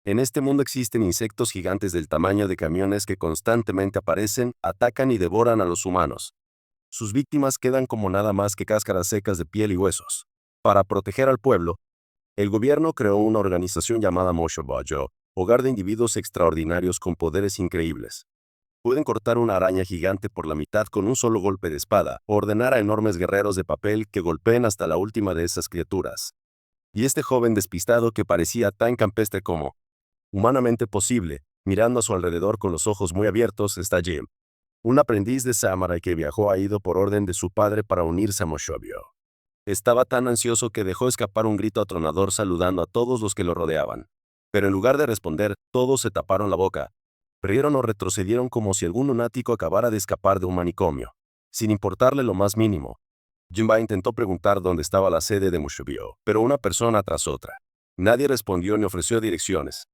En este mundo existen insectos gigantes del tamaño de camiones que constantemente aparecen, atacan y devoran a los humanos. Sus víctimas quedan como nada más que cáscaras secas de piel y huesos. Para proteger al pueblo, el gobierno creó una organización llamada Moshobajo, hogar de individuos extraordinarios con poderes increíbles. Pueden cortar una araña gigante por la mitad con un solo golpe de espada, o ordenar a enormes guerreros de papel que golpeen hasta la última de esas criaturas. Y este joven despistado que parecía tan campestre como humanamente posible, mirando a su alrededor con los ojos muy abiertos, está Jim, un aprendiz de Samurai que viajó a Ido por orden de su padre para unirse a Moshobyo. Estaba tan ansioso que dejó escapar un grito atronador saludando a todos los que lo rodeaban. Pero en lugar de responder, todos se taparon la boca. Rieron o retrocedieron como si algún lunático acabara de escapar de un manicomio, sin importarle lo más mínimo. Jinba intentó preguntar dónde estaba la sede de Moshobyo, pero una persona tras otra. Nadie respondió ni ofreció direcciones.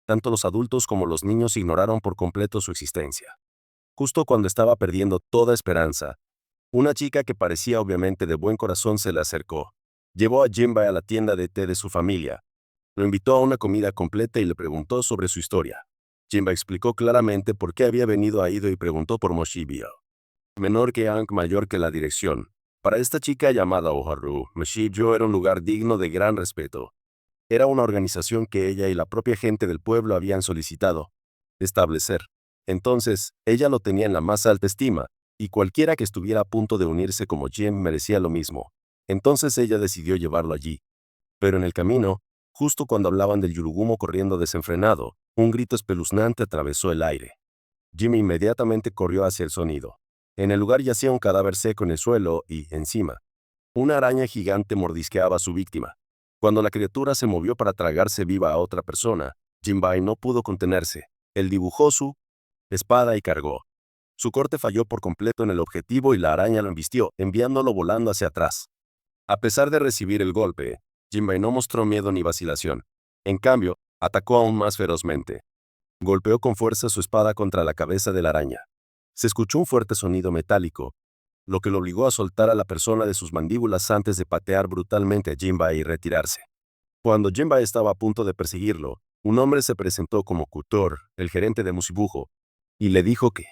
Tanto los adultos como los niños ignoraron por completo su existencia. Justo cuando estaba perdiendo toda esperanza, una chica que parecía obviamente de buen corazón se le acercó. Llevó a Jinba a la tienda de té de su familia. Lo invitó a una comida completa y le preguntó sobre su historia. Jinba explicó claramente por qué había venido a Ido y preguntó por Moshibyo. Menor que Ankh, mayor que la dirección. Para esta chica llamada Oharu, Moshibyo era un lugar digno de gran respeto. Era una organización que ella y la propia gente del pueblo habían solicitado establecer. Entonces, ella lo tenía en la más alta estima, y cualquiera que estuviera a punto de unirse como Jim merecía lo mismo. Entonces ella decidió llevarlo allí. Pero en el camino, justo cuando hablaban del Yurugumo corriendo desenfrenado, un grito espeluznante atravesó el aire. Jim inmediatamente corrió hacia el sonido. En el lugar yacía un cadáver seco en el suelo y, encima, una araña gigante mordisqueaba a su víctima. Cuando la criatura se movió para tragarse viva a otra persona, Jinbai no pudo contenerse. Él dibujó su espada y cargó. Su corte falló por completo en el objetivo y la araña lo embistió, enviándolo volando hacia atrás. A pesar de recibir el golpe, Jinbai no mostró miedo ni vacilación. En cambio, atacó aún más ferozmente. Golpeó con fuerza su espada contra la cabeza de la araña. Se escuchó un fuerte sonido metálico, lo que lo obligó a soltar a la persona de sus mandíbulas antes de patear brutalmente a Jinbai y retirarse. Cuando Jinbai estaba a punto de perseguirlo, un hombre se presentó como Kutor, el gerente de Musibujo, y le dijo que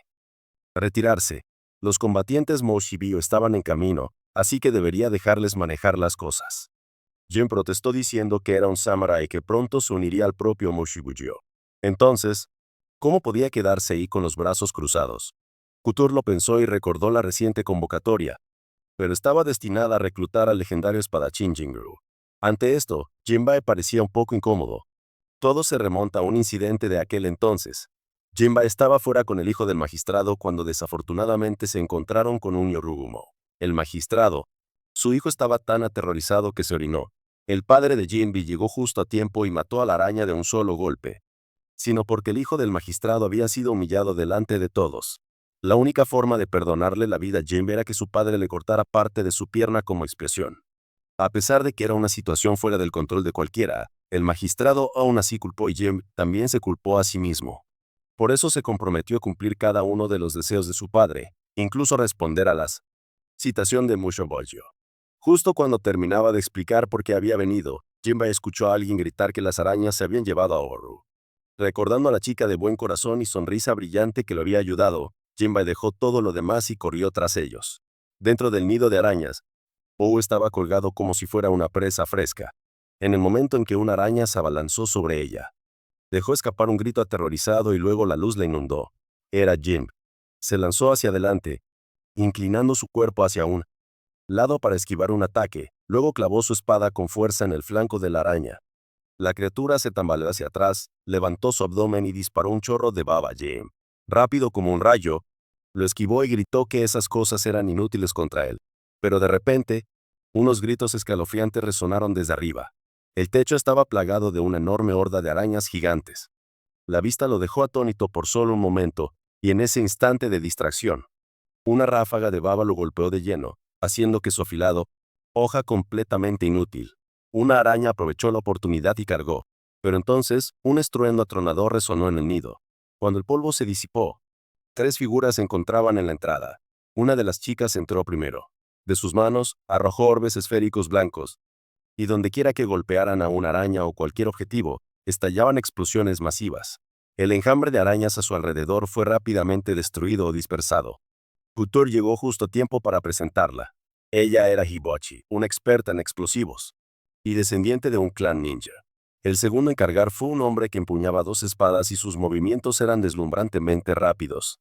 retirarse. Los combatientes Moshibyo estaban en camino, así que debería dejarles manejar las cosas. Jin protestó diciendo que era un samurái que pronto se uniría al propio Moshibugyo. Entonces, ¿cómo podía quedarse ahí con los brazos cruzados? Kutor lo pensó y recordó la reciente convocatoria, pero estaba destinada a reclutar al legendario espadachín Jinru. Ante esto, Jinbai parecía un poco incómodo. Todo se remonta a un incidente de aquel entonces. Jinbai estaba fuera con el hijo del magistrado cuando desafortunadamente se encontraron con un Yorugumo. El magistrado. Su hijo estaba tan aterrorizado que se orinó. El padre de Jinbi llegó justo a tiempo y mató a la araña de un solo golpe. Sino porque el hijo del magistrado había sido humillado delante de todos. La única forma de perdonarle la vida a Jinbi era que su padre le cortara parte de su pierna como expiación. A pesar de que era una situación fuera del control de cualquiera, el magistrado aún así culpó y Jim también se culpó a sí mismo. Por eso se comprometió a cumplir cada uno de los deseos de su padre, incluso responder a las citación de Mushoboyo. Justo cuando terminaba de explicar por qué había venido, Jinba escuchó a alguien gritar que las arañas se habían llevado a Oru. Recordando a la chica de buen corazón y sonrisa brillante que lo había ayudado, Jinba dejó todo lo demás y corrió tras ellos. Dentro del nido de arañas, Pou estaba colgado como si fuera una presa fresca. En el momento en que una araña se abalanzó sobre ella, dejó escapar un grito aterrorizado y luego la luz la inundó. Era Jim. Se lanzó hacia adelante, inclinando su cuerpo hacia un lado para esquivar un ataque, luego clavó su espada con fuerza en el flanco de la araña. La criatura se tambaleó hacia atrás, levantó su abdomen y disparó un chorro de baba a Jim. Rápido como un rayo, lo esquivó y gritó que esas cosas eran inútiles contra él. Pero de repente, unos gritos escalofriantes resonaron desde arriba. El techo estaba plagado de una enorme horda de arañas gigantes. La vista lo dejó atónito por solo un momento, y en ese instante de distracción, una ráfaga de baba lo golpeó de lleno, haciendo que su afilado hoja completamente inútil. Una araña aprovechó la oportunidad y cargó. Pero entonces, un estruendo atronador resonó en el nido. Cuando el polvo se disipó, 3 figuras se encontraban en la entrada. Una de las chicas entró primero. De sus manos, arrojó orbes esféricos blancos, y dondequiera que golpearan a una araña o cualquier objetivo, Estallaban explosiones masivas. El enjambre de arañas a su alrededor fue rápidamente destruido o dispersado. Couture llegó justo a tiempo para presentarla. Ella era Hibochi, una experta en explosivos, y descendiente de un clan ninja. El segundo en cargar fue un hombre que empuñaba 2 espadas y sus movimientos eran deslumbrantemente rápidos.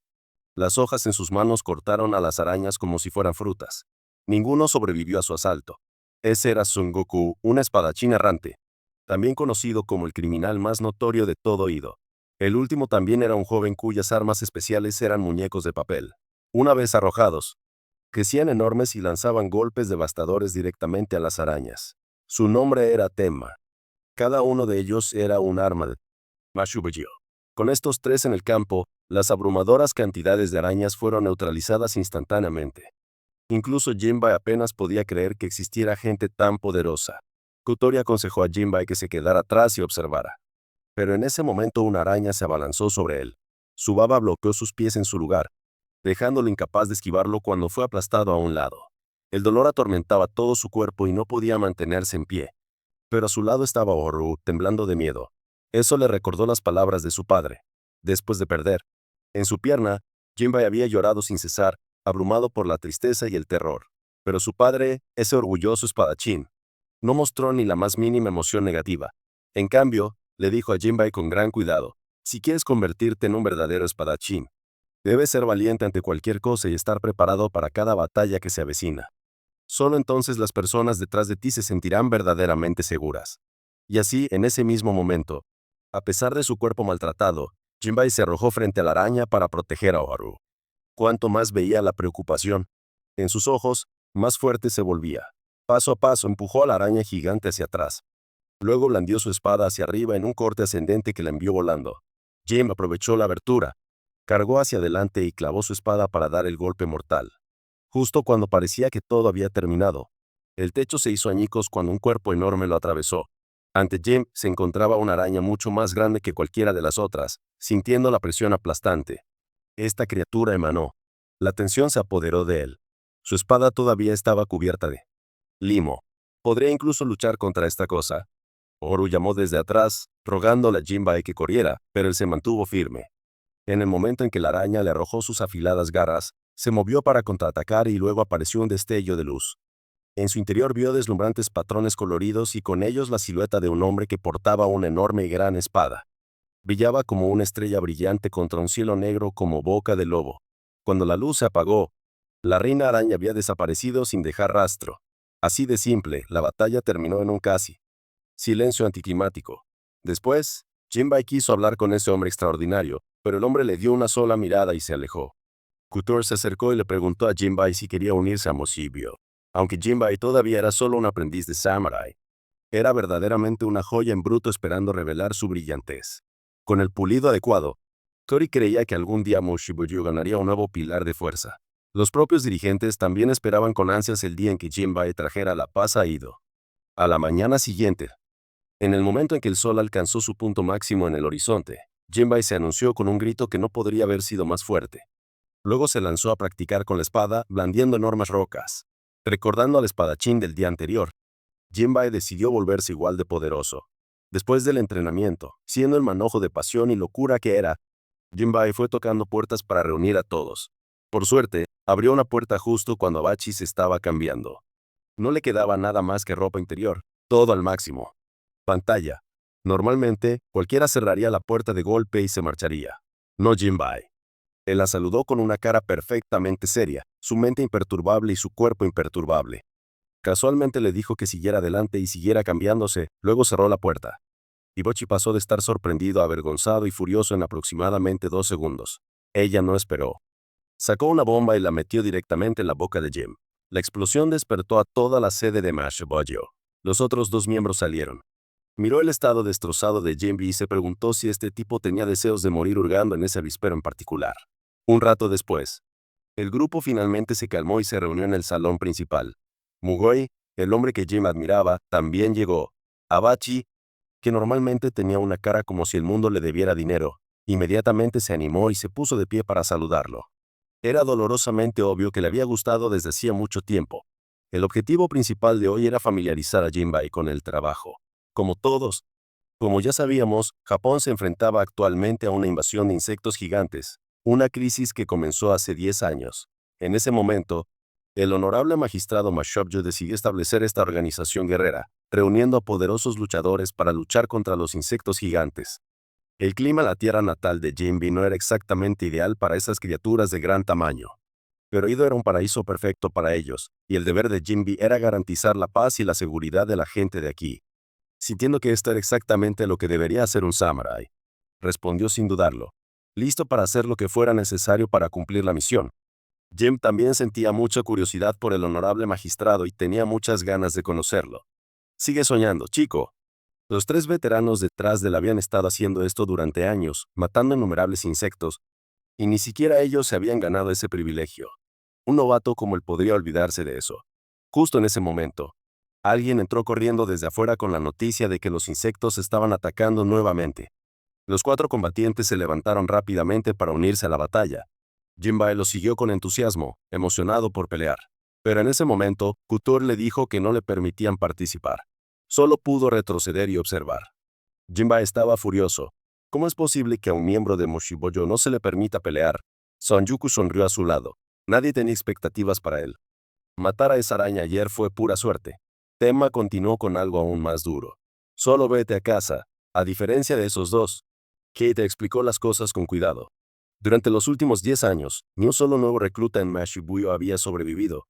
Las hojas en sus manos cortaron a las arañas como si fueran frutas. Ninguno sobrevivió a su asalto. Ese era Son Goku, un espadachín errante, también conocido como el criminal más notorio de todo Ido. El último también era un joven cuyas armas especiales eran muñecos de papel. Una vez arrojados, crecían enormes y lanzaban golpes devastadores directamente a las arañas. Su nombre era Tenma. Cada uno de ellos era un arma de Mashubujio. Con estos 3 en el campo, las abrumadoras cantidades de arañas fueron neutralizadas instantáneamente. Incluso Jinbei apenas podía creer que existiera gente tan poderosa. Kotori aconsejó a Jinbei que se quedara atrás y observara. Pero en ese momento una araña se abalanzó sobre él. Su baba bloqueó sus pies en su lugar, dejándolo incapaz de esquivarlo cuando fue aplastado a un lado. El dolor atormentaba todo su cuerpo y no podía mantenerse en pie. Pero a su lado estaba Oru, temblando de miedo. Eso le recordó las palabras de su padre. Después de perder. En su pierna, Jinbei había llorado sin cesar, abrumado por la tristeza y el terror. Pero su padre, ese orgulloso espadachín, no mostró ni la más mínima emoción negativa. En cambio, le dijo a Jinbei con gran cuidado, si quieres convertirte en un verdadero espadachín, debes ser valiente ante cualquier cosa y estar preparado para cada batalla que se avecina. Solo entonces las personas detrás de ti se sentirán verdaderamente seguras. Y así, en ese mismo momento, a pesar de su cuerpo maltratado, Jinbei se arrojó frente a la araña para proteger a Oharu. Cuanto más veía la preocupación en sus ojos, más fuerte se volvía. Paso a paso empujó a la araña gigante hacia atrás. Luego blandió su espada hacia arriba en un corte ascendente que la envió volando. Jim aprovechó la abertura, cargó hacia adelante y clavó su espada para dar el golpe mortal. Justo cuando parecía que todo había terminado, el techo se hizo añicos cuando un cuerpo enorme lo atravesó. Ante Jim se encontraba una araña mucho más grande que cualquiera de las otras, sintiendo la presión aplastante. Esta criatura emanó. La tensión se apoderó de él. Su espada todavía estaba cubierta de limo. ¿Podría incluso luchar contra esta cosa? Oru llamó desde atrás, rogándole a Jinbei que corriera, pero él se mantuvo firme. En el momento en que la araña le arrojó sus afiladas garras, se movió para contraatacar y luego apareció un destello de luz. En su interior vio deslumbrantes patrones coloridos y con ellos la silueta de un hombre que portaba una enorme y gran espada. Brillaba como una estrella brillante contra un cielo negro como boca de lobo. Cuando la luz se apagó, la reina araña había desaparecido sin dejar rastro. Así de simple, la batalla terminó en un casi silencio anticlimático. Después, Jinbei quiso hablar con ese hombre extraordinario, pero el hombre le dio una sola mirada y se alejó. Couture se acercó y le preguntó a Jinbei si quería unirse a Moshibyo. Aunque Jinbei todavía era solo un aprendiz de samurái, era verdaderamente una joya en bruto esperando revelar su brillantez. Con el pulido adecuado, Tori creía que algún día Moshibyo ganaría un nuevo pilar de fuerza. Los propios dirigentes también esperaban con ansias el día en que Jinbei trajera la paz a Ido. A la mañana siguiente, en el momento en que el sol alcanzó su punto máximo en el horizonte, Jinbei se anunció con un grito que no podría haber sido más fuerte. Luego se lanzó a practicar con la espada, blandiendo enormes rocas. Recordando al espadachín del día anterior, Jinbei decidió volverse igual de poderoso. Después del entrenamiento, siendo el manojo de pasión y locura que era, Jinbei fue tocando puertas para reunir a todos. Por suerte, abrió una puerta justo cuando Abachi se estaba cambiando. No le quedaba nada más que ropa interior, todo al máximo. Pantalla. Normalmente, cualquiera cerraría la puerta de golpe y se marcharía. No Jinbei. Él la saludó con una cara perfectamente seria, su mente imperturbable y su cuerpo imperturbable. Casualmente le dijo que siguiera adelante y siguiera cambiándose, luego cerró la puerta. Hibochi pasó de estar sorprendido a avergonzado y furioso en aproximadamente 2 segundos. Ella no esperó. Sacó una bomba y la metió directamente en la boca de Jim. La explosión despertó a toda la sede de Mashbojo. Los otros 2 miembros salieron. Miró el estado destrozado de Jinbei y se preguntó si este tipo tenía deseos de morir hurgando en ese avispero en particular. Un rato después, el grupo finalmente se calmó y se reunió en el salón principal. Mugoi, el hombre que Jim admiraba, también llegó. Abachi, que normalmente tenía una cara como si el mundo le debiera dinero, inmediatamente se animó y se puso de pie para saludarlo. Era dolorosamente obvio que le había gustado desde hacía mucho tiempo. El objetivo principal de hoy era familiarizar a Jinbei con el trabajo. Como todos, Como ya sabíamos, Japón se enfrentaba actualmente a una invasión de insectos gigantes, una crisis que comenzó hace 10 años. En ese momento, el honorable magistrado Mashobju decidió establecer esta organización guerrera, reuniendo a poderosos luchadores para luchar contra los insectos gigantes. El clima en la tierra natal de Jinbi no era exactamente ideal para esas criaturas de gran tamaño. Pero Ido era un paraíso perfecto para ellos, y el deber de Jinbi era garantizar la paz y la seguridad de la gente de aquí. Sintiendo que esto era exactamente lo que debería hacer un samurái, respondió sin dudarlo, listo para hacer lo que fuera necesario para cumplir la misión. Jim también sentía mucha curiosidad por el honorable magistrado y tenía muchas ganas de conocerlo. Sigue soñando, chico. Los tres veteranos detrás de él habían estado haciendo esto durante años, matando innumerables insectos, y ni siquiera ellos se habían ganado ese privilegio. Un novato como él podría olvidarse de eso. Justo en ese momento, alguien entró corriendo desde afuera con la noticia de que los insectos estaban atacando nuevamente. Los cuatro combatientes se levantaron rápidamente para unirse a la batalla. Jinbei lo siguió con entusiasmo, emocionado por pelear. Pero en ese momento, Kutor le dijo que no le permitían participar. Solo pudo retroceder y observar. Jinbei estaba furioso. ¿Cómo es posible que a un miembro de Moshiboyo no se le permita pelear? Sonjuku sonrió a su lado. Nadie tenía expectativas para él. Matar a esa araña ayer fue pura suerte. Tenma continuó con algo aún más duro. Solo vete a casa. A diferencia de esos dos, Kate explicó las cosas con cuidado. Durante los últimos 10 años, ni un solo nuevo recluta en Mashibuyo había sobrevivido.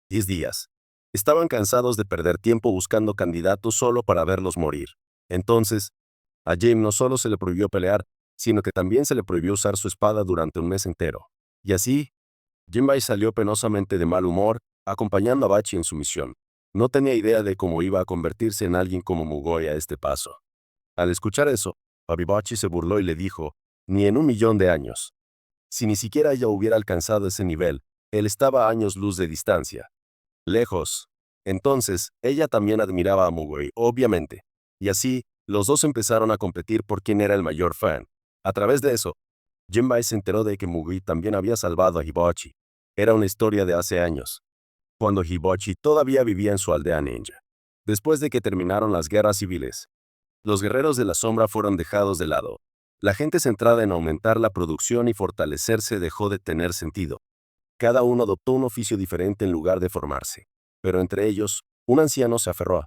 10 días. Estaban cansados de perder tiempo buscando candidatos solo para verlos morir. Entonces, a Jim no solo se le prohibió pelear, sino que también se le prohibió usar su espada durante un mes entero. Y así, Jinbei salió penosamente de mal humor, acompañando a Bachi en su misión. No tenía idea de cómo iba a convertirse en alguien como Mugoi a este paso. Al escuchar eso, Abibachi se burló y le dijo, ni en 1.000.000 de años. Si ni siquiera ella hubiera alcanzado ese nivel, él estaba a años luz de distancia. Lejos. Entonces, ella también admiraba a Mugoi, obviamente. Y así, los dos empezaron a competir por quién era el mayor fan. A través de eso, Jinbei se enteró de que Mugoi también había salvado a Hibachi. Era una historia de hace años, cuando Hibachi todavía vivía en su aldea ninja. Después de que terminaron las guerras civiles, los guerreros de la sombra fueron dejados de lado. La gente centrada en aumentar la producción y fortalecerse dejó de tener sentido. Cada uno adoptó un oficio diferente en lugar de formarse. Pero entre ellos, un anciano se aferró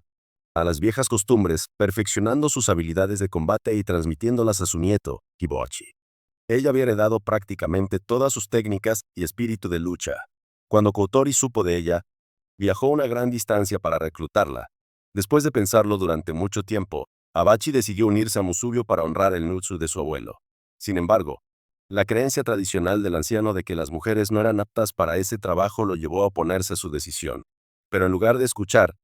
a las viejas costumbres, perfeccionando sus habilidades de combate y transmitiéndolas a su nieto, Hibachi. Ella había heredado prácticamente todas sus técnicas y espíritu de lucha. Cuando Kotori supo de ella, viajó una gran distancia para reclutarla. Después de pensarlo durante mucho tiempo, Abachi decidió unirse a Musubio para honrar el nutsu de su abuelo. Sin embargo, la creencia tradicional del anciano de que las mujeres no eran aptas para ese trabajo lo llevó a oponerse a su decisión. Pero en lugar de escuchar,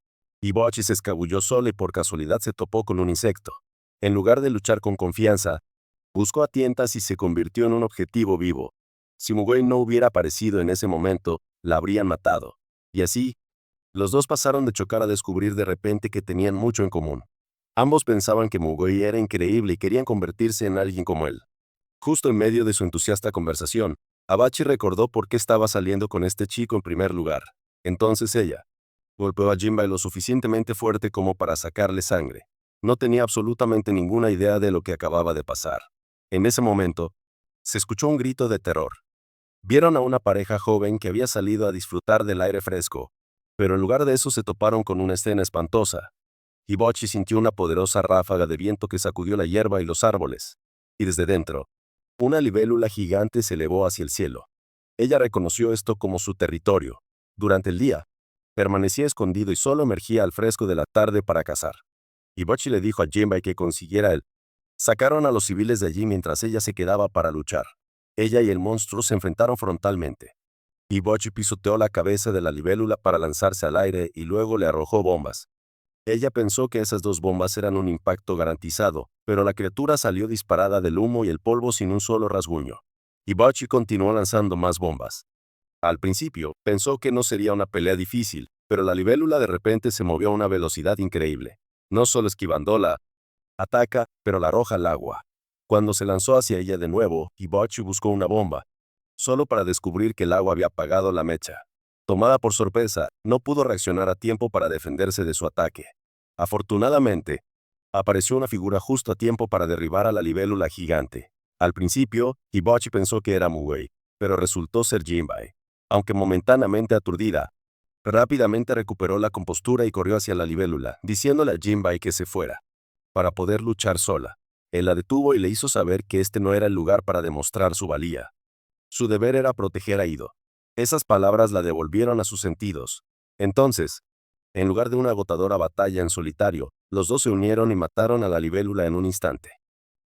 Hibachi se escabulló solo y por casualidad se topó con un insecto. En lugar de luchar con confianza, buscó a tientas y se convirtió en un objetivo vivo. Si Mugoi no hubiera aparecido en ese momento, la habrían matado. Y así, los dos pasaron de chocar a descubrir de repente que tenían mucho en común. Ambos pensaban que Mugoi era increíble y querían convertirse en alguien como él. Justo en medio de su entusiasta conversación, Abachi recordó por qué estaba saliendo con este chico en primer lugar. Entonces ella golpeó a Jinbei lo suficientemente fuerte como para sacarle sangre. No tenía absolutamente ninguna idea de lo que acababa de pasar. En ese momento, se escuchó un grito de terror. Vieron a una pareja joven que había salido a disfrutar del aire fresco, pero en lugar de eso se toparon con una escena espantosa. Hibachi sintió una poderosa ráfaga de viento que sacudió la hierba y los árboles. Y desde dentro, una libélula gigante se elevó hacia el cielo. Ella reconoció esto como su territorio. Durante el día, permanecía escondido y solo emergía al fresco de la tarde para cazar. Hibachi le dijo a Jinbei que consiguiera él. Sacaron a los civiles de allí mientras ella se quedaba para luchar. Ella y el monstruo se enfrentaron frontalmente. Hibachi pisoteó la cabeza de la libélula para lanzarse al aire y luego le arrojó bombas. Ella pensó que esas dos bombas eran un impacto garantizado, pero la criatura salió disparada del humo y el polvo sin un solo rasguño. Hibachi continuó lanzando más bombas. Al principio, pensó que no sería una pelea difícil, pero la libélula de repente se movió a una velocidad increíble. No solo esquivándola, ataca, pero la arroja al agua. Cuando se lanzó hacia ella de nuevo, Hibachi buscó una bomba, solo para descubrir que el agua había apagado la mecha. Tomada por sorpresa, no pudo reaccionar a tiempo para defenderse de su ataque. Afortunadamente, Apareció una figura justo a tiempo para derribar a la libélula gigante. Al principio, Hibachi pensó que era Muwei, pero resultó ser Jinbei. Aunque momentáneamente aturdida, rápidamente recuperó la compostura y corrió hacia la libélula, diciéndole a Jinbei que se fuera, para poder luchar sola. Él la detuvo y le hizo saber que este no era el lugar para demostrar su valía. Su deber era proteger a Ido. Esas palabras la devolvieron a sus sentidos. Entonces, en lugar de una agotadora batalla en solitario, los dos se unieron y mataron a la libélula en un instante.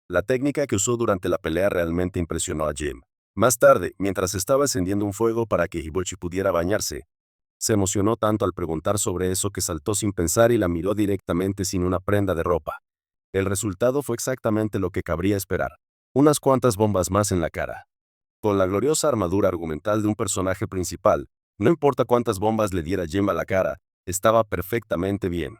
La técnica que usó durante la pelea realmente impresionó a Jim. Más tarde, mientras estaba encendiendo un fuego para que Hibachi pudiera bañarse, se emocionó tanto al preguntar sobre eso que saltó sin pensar y la miró directamente sin una prenda de ropa. El resultado fue exactamente lo que cabría esperar. Unas cuantas bombas más en la cara. Con la gloriosa armadura argumental de un personaje principal, no importa cuántas bombas le diera Jim a la cara, estaba perfectamente bien.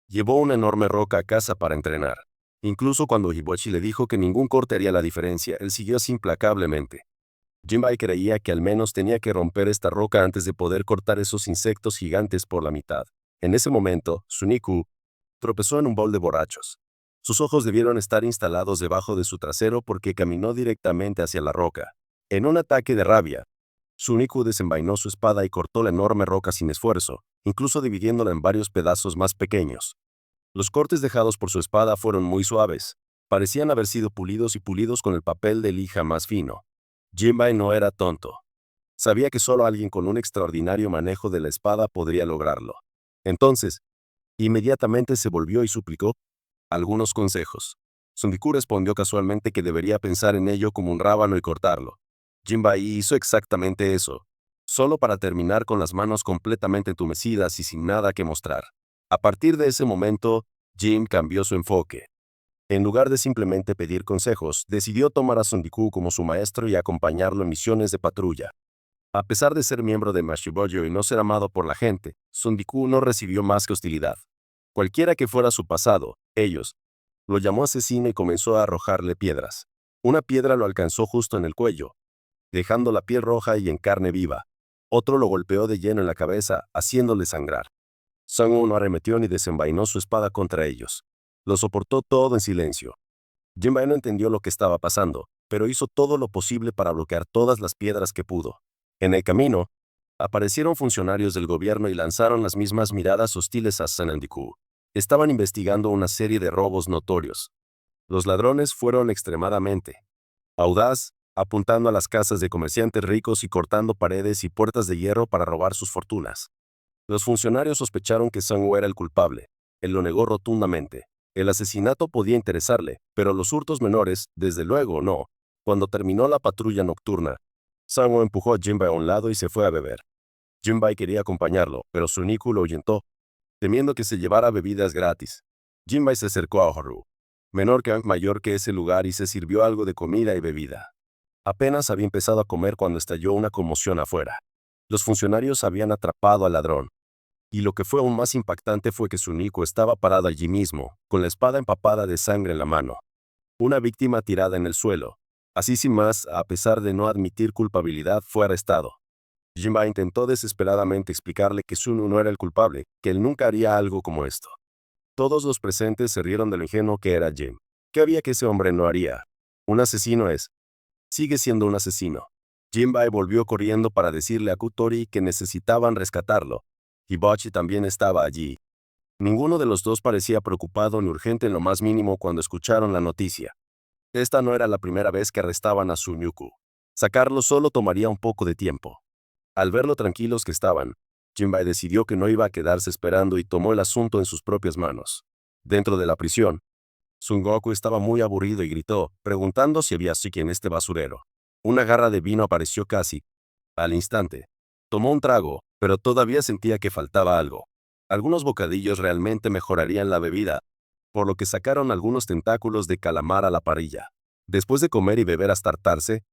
Llevó una enorme roca a casa para entrenar. Incluso cuando Hibachi le dijo que ningún corte haría la diferencia, él siguió así implacablemente. Jinbei creía que al menos tenía que romper esta roca antes de poder cortar esos insectos gigantes por la mitad. En ese momento, Suniku tropezó en un bol de borrachos. Sus ojos debieron estar instalados debajo de su trasero porque caminó directamente hacia la roca. En un ataque de rabia, Suniku desenvainó su espada y cortó la enorme roca sin esfuerzo, incluso dividiéndola en varios pedazos más pequeños. Los cortes dejados por su espada fueron muy suaves. Parecían haber sido pulidos y pulidos con el papel de lija más fino. Jinbei no era tonto. Sabía que solo alguien con un extraordinario manejo de la espada podría lograrlo. Entonces, inmediatamente se volvió y suplicó algunos consejos. Sundiku respondió casualmente que debería pensar en ello como un rábano y cortarlo. Jinbei hizo exactamente eso, solo para terminar con las manos completamente entumecidas y sin nada que mostrar. A partir de ese momento, Jim cambió su enfoque. En lugar de simplemente pedir consejos, decidió tomar a Sundiku como su maestro y acompañarlo en misiones de patrulla. A pesar de ser miembro de Mashibojo y no ser amado por la gente, Sundiku no recibió más que hostilidad. Cualquiera que fuera su pasado, ellos, lo llamó asesino y comenzó a arrojarle piedras. Una piedra lo alcanzó justo en el cuello, dejando la piel roja y en carne viva. Otro lo golpeó de lleno en la cabeza, haciéndole sangrar. Sang-woo no arremetió ni desenvainó su espada contra ellos. Lo soportó todo en silencio. Jinbei no entendió lo que estaba pasando, pero hizo todo lo posible para bloquear todas las piedras que pudo. En el camino, aparecieron funcionarios del gobierno y lanzaron las mismas miradas hostiles a Sanandiku. Estaban investigando una serie de robos notorios. Los ladrones fueron extremadamente audaz, apuntando a las casas de comerciantes ricos y cortando paredes y puertas de hierro para robar sus fortunas. Los funcionarios sospecharon que Sang-woo era el culpable. Él lo negó rotundamente. El asesinato podía interesarle, pero los hurtos menores, desde luego, no. Cuando terminó la patrulla nocturna, Sang-woo empujó a Jinbei a un lado y se fue a beber. Jinbei quería acompañarlo, pero Suniku lo ahuyentó, temiendo que se llevara bebidas gratis. Jinbei se acercó a Haru, menor que Aang, mayor que ese lugar, y se sirvió algo de comida y bebida. Apenas había empezado a comer cuando estalló una conmoción afuera. Los funcionarios habían atrapado al ladrón. Y lo que fue aún más impactante fue que Suniku estaba parado allí mismo, con la espada empapada de sangre en la mano. Una víctima tirada en el suelo. Así sin más, a pesar de no admitir culpabilidad, fue arrestado. Jinbei intentó desesperadamente explicarle que Sunu no era el culpable, que él nunca haría algo como esto. Todos los presentes se rieron de lo ingenuo que era Jim. ¿Qué había que ese hombre no haría? Un asesino es. Sigue siendo un asesino. Jinbei volvió corriendo para decirle a Kutori que necesitaban rescatarlo. Hibachi también estaba allí. Ninguno de los dos parecía preocupado ni urgente en lo más mínimo cuando escucharon la noticia. Esta no era la primera vez que arrestaban a Sunyuku. Sacarlo solo tomaría un poco de tiempo. Al ver lo tranquilos que estaban, Jinbei decidió que no iba a quedarse esperando y tomó el asunto en sus propias manos. Dentro de la prisión, Son Goku estaba muy aburrido y gritó, preguntando si había siki en este basurero. Una jarra de vino apareció casi al instante. Tomó un trago, pero todavía sentía que faltaba algo. Algunos bocadillos realmente mejorarían la bebida, por lo que sacaron algunos tentáculos de calamar a la parrilla. Después de comer y beber hasta hartarse,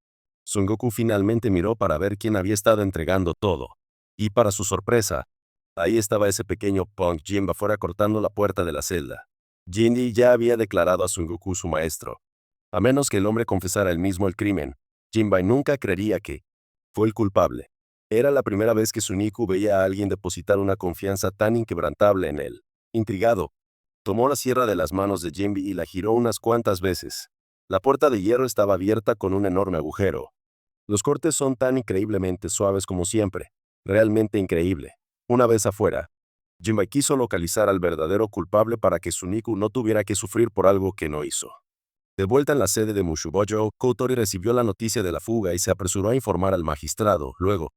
Son Goku finalmente miró para ver quién había estado entregando todo. Y para su sorpresa, ahí estaba ese pequeño punk Jinba fuera cortando la puerta de la celda. Jinji ya había declarado a Son Goku su maestro. A menos que el hombre confesara él mismo el crimen, Jinbei nunca creería que fue el culpable. Era la primera vez que Suniku veía a alguien depositar una confianza tan inquebrantable en él. Intrigado, Tomó la sierra de las manos de Jinbe y la giró unas cuantas veces. La puerta de hierro estaba abierta con un enorme agujero. Los cortes son tan increíblemente suaves como siempre. Realmente increíble. Una vez afuera, Jinbe quiso localizar al verdadero culpable para que Suniku no tuviera que sufrir por algo que no hizo. De vuelta en la sede de Mushubojo, Kotori recibió la noticia de la fuga y se apresuró a informar al magistrado. Luego,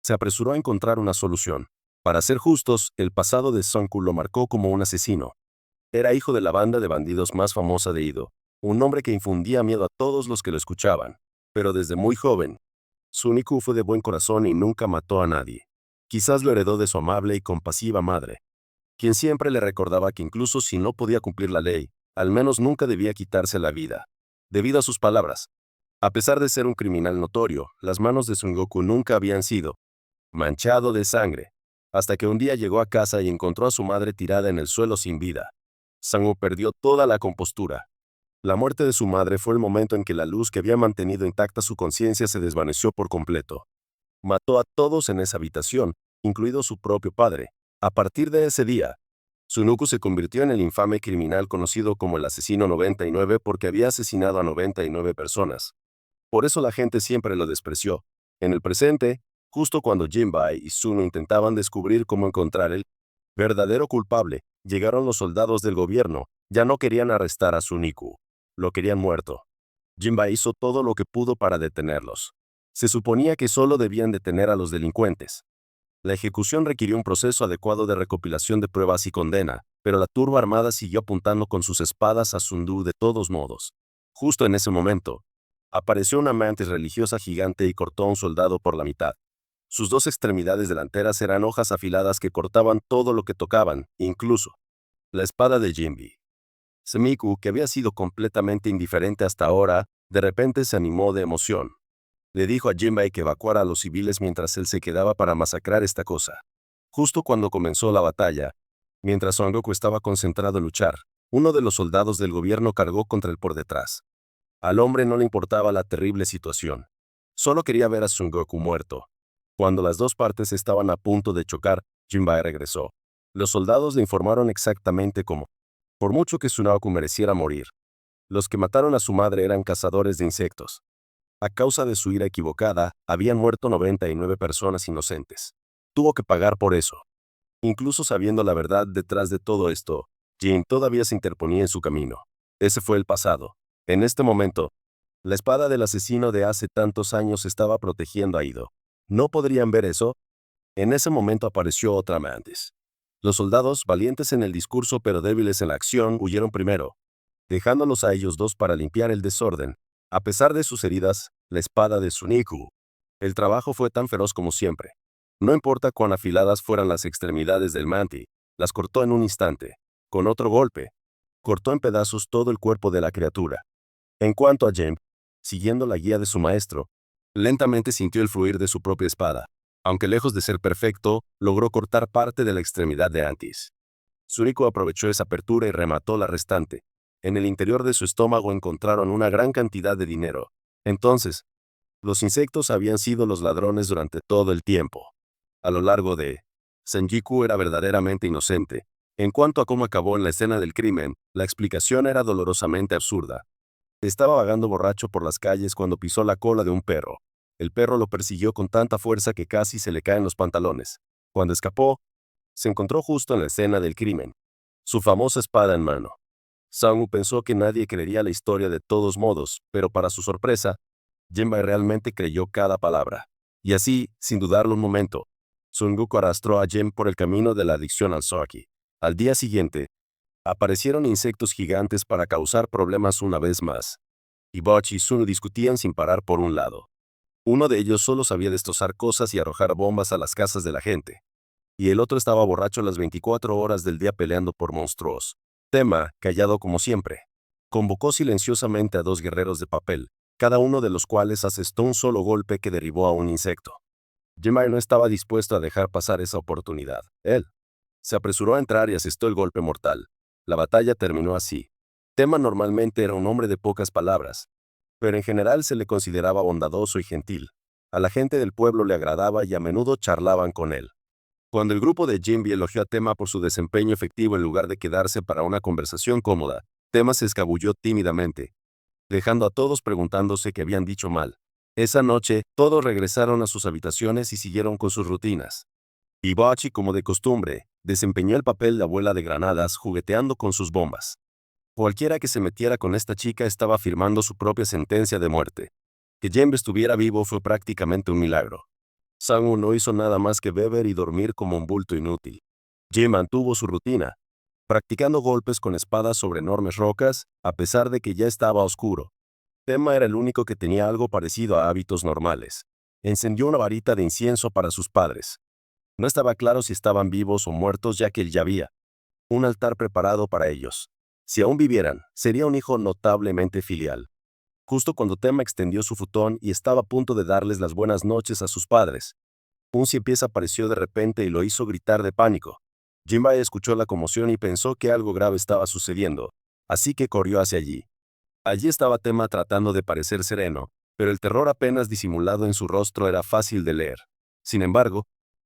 se apresuró a encontrar una solución. Para ser justos, el pasado de Sonku lo marcó como un asesino. Era hijo de la banda de bandidos más famosa de Ido, un hombre que infundía miedo a todos los que lo escuchaban. Pero desde muy joven, Suniku fue de buen corazón y nunca mató a nadie. Quizás lo heredó de su amable y compasiva madre, quien siempre le recordaba que incluso si no podía cumplir la ley, al menos nunca debía quitarse la vida. Debido a sus palabras, a pesar de ser un criminal notorio, las manos de Son Goku nunca habían sido manchado de sangre, hasta que un día llegó a casa y encontró a su madre tirada en el suelo sin vida. Sango perdió toda la compostura. La muerte de su madre fue el momento en que la luz que había mantenido intacta su conciencia se desvaneció por completo. Mató a todos en esa habitación, incluido su propio padre. A partir de ese día, Sunuku se convirtió en el infame criminal conocido como el asesino 99 porque había asesinado a 99 personas. Por eso la gente siempre lo despreció. En el presente, justo cuando Jinbei y Sunu intentaban descubrir cómo encontrar el verdadero culpable, llegaron los soldados del gobierno. Ya no querían arrestar a Suniku. Lo querían muerto. Jinbei hizo todo lo que pudo para detenerlos. Se suponía que solo debían detener a los delincuentes. La ejecución requirió un proceso adecuado de recopilación de pruebas y condena, pero la turba armada siguió apuntando con sus espadas a Sundu de todos modos. Justo en ese momento, apareció una mantis religiosa gigante y cortó a un soldado por la mitad. Sus dos extremidades delanteras eran hojas afiladas que cortaban todo lo que tocaban, incluso la espada de Jinbe. Semiku, que había sido completamente indiferente hasta ahora, de repente se animó de emoción. Le dijo a Jinbei que evacuara a los civiles mientras él se quedaba para masacrar esta cosa. Justo cuando comenzó la batalla, mientras Son Goku estaba concentrado en luchar, uno de los soldados del gobierno cargó contra él por detrás. Al hombre no le importaba la terrible situación. Solo quería ver a Son Goku muerto. Cuando las dos partes estaban a punto de chocar, Jinbei regresó. Los soldados le informaron exactamente cómo. Por mucho que Sunaoku mereciera morir, los que mataron a su madre eran cazadores de insectos. A causa de su ira equivocada, habían muerto 99 personas inocentes. Tuvo que pagar por eso. Incluso sabiendo la verdad detrás de todo esto, Jin todavía se interponía en su camino. Ese fue el pasado. En este momento, la espada del asesino de hace tantos años estaba protegiendo a Ido. ¿No podrían ver eso? En ese momento apareció otra mantis. Los soldados, valientes en el discurso pero débiles en la acción, huyeron primero, dejándolos a ellos dos para limpiar el desorden. A pesar de sus heridas, la espada de Suniku. El trabajo fue tan feroz como siempre. No importa cuán afiladas fueran las extremidades del manti, las cortó en un instante. Con otro golpe, cortó en pedazos todo el cuerpo de la criatura. En cuanto a Jinbe, siguiendo la guía de su maestro, lentamente sintió el fluir de su propia espada. Aunque lejos de ser perfecto, logró cortar parte de la extremidad de Antis. Suniku aprovechó esa apertura y remató la restante. En el interior de su estómago encontraron una gran cantidad de dinero. Entonces, los insectos habían sido los ladrones durante todo el tiempo. A lo largo de Senjiku era verdaderamente inocente. En cuanto a cómo acabó en la escena del crimen, la explicación era dolorosamente absurda. Estaba vagando borracho por las calles cuando pisó la cola de un perro. El perro lo persiguió con tanta fuerza que casi se le caen los pantalones. Cuando escapó, se encontró justo en la escena del crimen, su famosa espada en mano. Sangu pensó que nadie creería la historia de todos modos, pero para su sorpresa, Jinbei realmente creyó cada palabra. Y así, sin dudarlo un momento, Son Goku arrastró a Jin por el camino de la adicción al Soki. Al día siguiente, aparecieron insectos gigantes para causar problemas una vez más. Y Bocchi y Sunu discutían sin parar por un lado. Uno de ellos solo sabía destrozar cosas y arrojar bombas a las casas de la gente. Y el otro estaba borracho las 24 horas del día peleando por monstruos. Tema, callado como siempre, convocó silenciosamente a dos guerreros de papel, cada uno de los cuales asestó un solo golpe que derribó a un insecto. Jinbei no estaba dispuesto a dejar pasar esa oportunidad. Él se apresuró a entrar y asestó el golpe mortal. La batalla terminó así. Tema normalmente era un hombre de pocas palabras, pero en general se le consideraba bondadoso y gentil. A la gente del pueblo le agradaba y a menudo charlaban con él. Cuando el grupo de Jinbe elogió a Tema por su desempeño efectivo en lugar de quedarse para una conversación cómoda, Tema se escabulló tímidamente, dejando a todos preguntándose qué habían dicho mal. Esa noche, todos regresaron a sus habitaciones y siguieron con sus rutinas. Hibachi, como de costumbre, desempeñó el papel de abuela de granadas jugueteando con sus bombas. Cualquiera que se metiera con esta chica estaba firmando su propia sentencia de muerte. Que Jinbe estuviera vivo fue prácticamente un milagro. Sang-woo no hizo nada más que beber y dormir como un bulto inútil. Jim mantuvo su rutina, practicando golpes con espadas sobre enormes rocas, a pesar de que ya estaba oscuro. Tema era el único que tenía algo parecido a hábitos normales. Encendió una varita de incienso para sus padres. No estaba claro si estaban vivos o muertos, ya que él ya había un altar preparado para ellos. Si aún vivieran, sería un hijo notablemente filial. Justo cuando Tema extendió su futón y estaba a punto de darles las buenas noches a sus padres, un cien pies apareció de repente y lo hizo gritar de pánico. Jinbei escuchó la conmoción y pensó que algo grave estaba sucediendo, así que corrió hacia allí. Allí estaba Tema tratando de parecer sereno, pero el terror apenas disimulado en su rostro era fácil de leer. Sin embargo,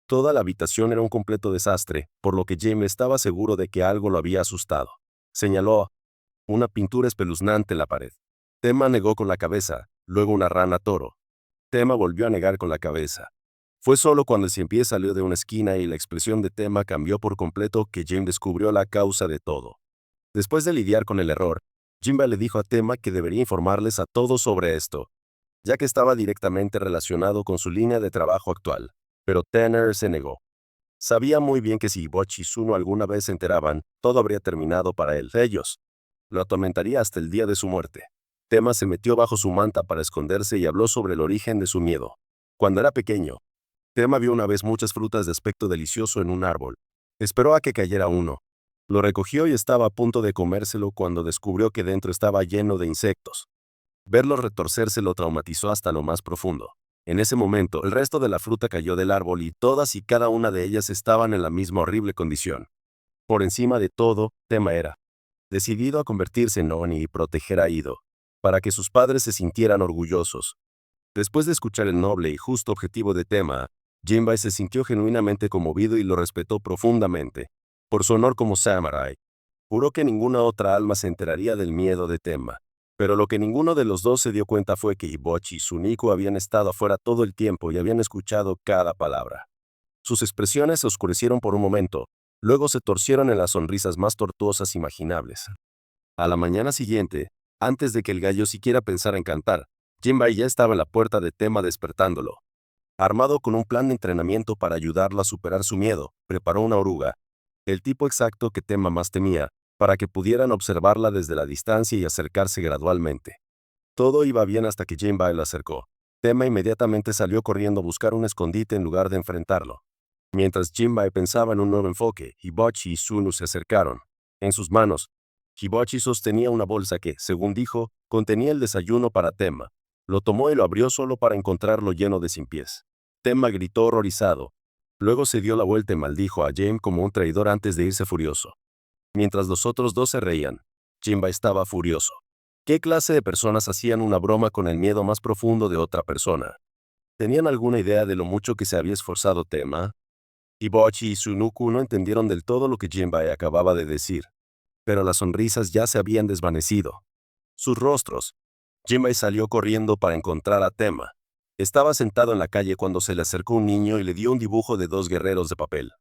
toda la habitación era un completo desastre, por lo que Jinbei estaba seguro de que algo lo había asustado. Señaló una pintura espeluznante en la pared. Tema negó con la cabeza, luego una rana toro. Tema volvió a negar con la cabeza. Fue solo cuando el ciempié salió de una esquina y la expresión de Tema cambió por completo que Jim descubrió la causa de todo. Después de lidiar con el error, Jimba le dijo a Tema que debería informarles a todos sobre esto, ya que estaba directamente relacionado con su línea de trabajo actual. Pero Tanner se negó. Sabía muy bien que si Hibachi y Suno alguna vez se enteraban, todo habría terminado para él. Ellos lo atormentaría hasta el día de su muerte. Tema se metió bajo su manta para esconderse y habló sobre el origen de su miedo. Cuando era pequeño, Tema vio una vez muchas frutas de aspecto delicioso en un árbol. Esperó a que cayera uno. Lo recogió y estaba a punto de comérselo cuando descubrió que dentro estaba lleno de insectos. Verlo retorcerse lo traumatizó hasta lo más profundo. En ese momento, el resto de la fruta cayó del árbol y todas y cada una de ellas estaban en la misma horrible condición. Por encima de todo, Tema era decidido a convertirse en Oni y proteger a Ido, para que sus padres se sintieran orgullosos. Después de escuchar el noble y justo objetivo de Tema, Jinbei se sintió genuinamente conmovido y lo respetó profundamente. Por su honor como samurái, juró que ninguna otra alma se enteraría del miedo de Tema. Pero lo que ninguno de los dos se dio cuenta fue que Hibachi y Suniko habían estado afuera todo el tiempo y habían escuchado cada palabra. Sus expresiones se oscurecieron por un momento, luego se torcieron en las sonrisas más tortuosas imaginables. A la mañana siguiente, antes de que el gallo siquiera pensara en cantar, Jinbei ya estaba en la puerta de Tema despertándolo. Armado con un plan de entrenamiento para ayudarlo a superar su miedo, preparó una oruga, el tipo exacto que Tema más temía, para que pudieran observarla desde la distancia y acercarse gradualmente. Todo iba bien hasta que Jinbei lo acercó. Tema inmediatamente salió corriendo a buscar un escondite en lugar de enfrentarlo. Mientras Jinbei pensaba en un nuevo enfoque, Hibachi y Suno se acercaron. En sus manos, Hibachi sostenía una bolsa que, según dijo, contenía el desayuno para Tema. Lo tomó y lo abrió solo para encontrarlo lleno de pies. Tema gritó horrorizado. Luego se dio la vuelta y maldijo a James como un traidor antes de irse furioso. Mientras los otros dos se reían, Jinbei estaba furioso. ¿Qué clase de personas hacían una broma con el miedo más profundo de otra persona? ¿Tenían alguna idea de lo mucho que se había esforzado Tema? Hibachi y Sunuku no entendieron del todo lo que Jinbei acababa de decir, pero las sonrisas ya se habían desvanecido. Sus rostros. Jinbei salió corriendo para encontrar a Tema. Estaba sentado en la calle cuando se le acercó un niño y le dio un dibujo de dos guerreros de papel.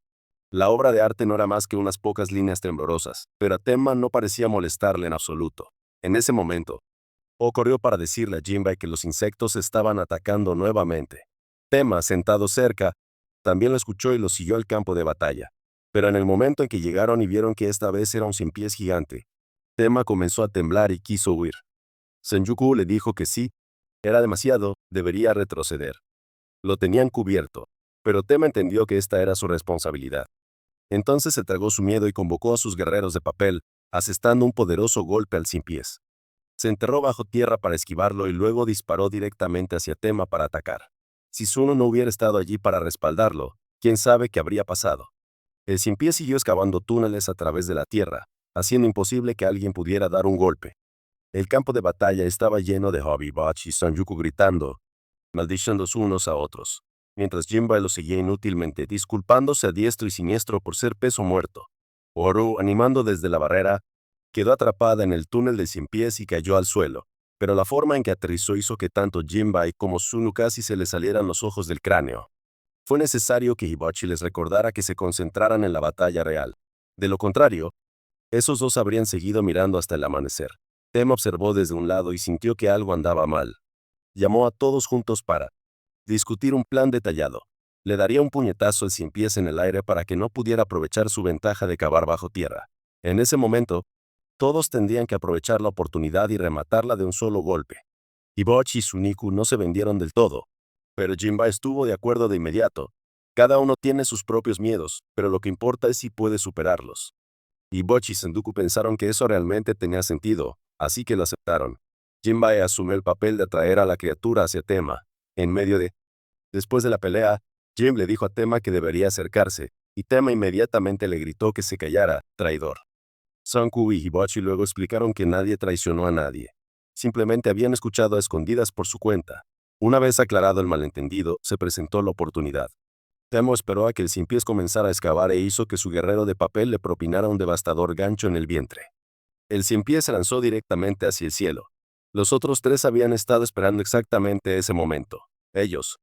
La obra de arte no era más que unas pocas líneas temblorosas, pero a Tema no parecía molestarle en absoluto. En ese momento, O corrió para decirle a Jinbei que los insectos estaban atacando nuevamente. Tema, sentado cerca, también lo escuchó y lo siguió al campo de batalla. Pero en el momento en que llegaron y vieron que esta vez era un ciempiés gigante, Tema comenzó a temblar y quiso huir. Senjuku le dijo que sí, era demasiado, debería retroceder. Lo tenían cubierto, pero Tema entendió que esta era su responsabilidad. Entonces se tragó su miedo y convocó a sus guerreros de papel, asestando un poderoso golpe al ciempiés. Se enterró bajo tierra para esquivarlo y luego disparó directamente hacia Tema para atacar. Si Suno no hubiera estado allí para respaldarlo, quién sabe qué habría pasado. El ciempiés siguió excavando túneles a través de la tierra, haciendo imposible que alguien pudiera dar un golpe. El campo de batalla estaba lleno de Hibachi y Senjuku gritando, maldiciendo unos a otros. mientras Jinbei lo seguía inútilmente, disculpándose a diestro y siniestro por ser peso muerto. Oru, animando desde la barrera, quedó atrapada en el túnel de 100 pies y cayó al suelo, pero la forma en que aterrizó hizo que tanto Jinbei como Sunu casi se le salieran los ojos del cráneo. Fue necesario que Hibachi les recordara que se concentraran en la batalla real. De lo contrario, esos dos habrían seguido mirando hasta el amanecer. Tema observó desde un lado y sintió que algo andaba mal. Llamó a todos juntos para discutir un plan detallado. Le daría un puñetazo al 100 pies en el aire para que no pudiera aprovechar su ventaja de cavar bajo tierra. En ese momento, todos tendrían que aprovechar la oportunidad y rematarla de un solo golpe. Hibachi y Suniku no se vendieron del todo, pero Jinbei estuvo de acuerdo de inmediato. Cada uno tiene sus propios miedos, pero lo que importa es si puede superarlos. Hibachi y Sendoku pensaron que eso realmente tenía sentido, así que lo aceptaron. Jinbei asumió el papel de atraer a la criatura hacia Tema. En medio de... Después de la pelea, Jim le dijo a Tema que debería acercarse, y Tema inmediatamente le gritó que se callara, traidor. Sanku y Hibachi luego explicaron que nadie traicionó a nadie. Simplemente habían escuchado a escondidas por su cuenta. Una vez aclarado el malentendido, se presentó la oportunidad. Temo esperó a que el 100 pies comenzara a excavar e hizo que su guerrero de papel le propinara un devastador gancho en el vientre. El 100 pies se lanzó directamente hacia el cielo. Los otros tres habían estado esperando exactamente ese momento. Ellos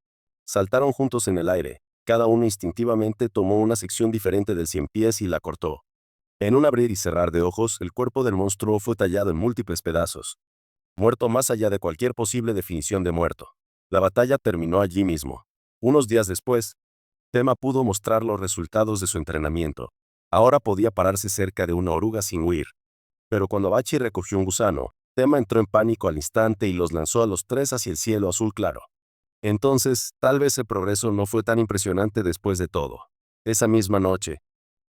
saltaron juntos en el aire. Cada uno instintivamente tomó una sección diferente del 100 pies y la cortó. En un abrir y cerrar de ojos, el cuerpo del monstruo fue tallado en múltiples pedazos. Muerto más allá de cualquier posible definición de muerto. La batalla terminó allí mismo. Unos días después, Tema pudo mostrar los resultados de su entrenamiento. Ahora podía pararse cerca de una oruga sin huir. Pero cuando Bachi recogió un gusano, Tema entró en pánico al instante y los lanzó a los tres hacia el cielo azul claro. Entonces, tal vez el progreso no fue tan impresionante después de todo. Esa misma noche,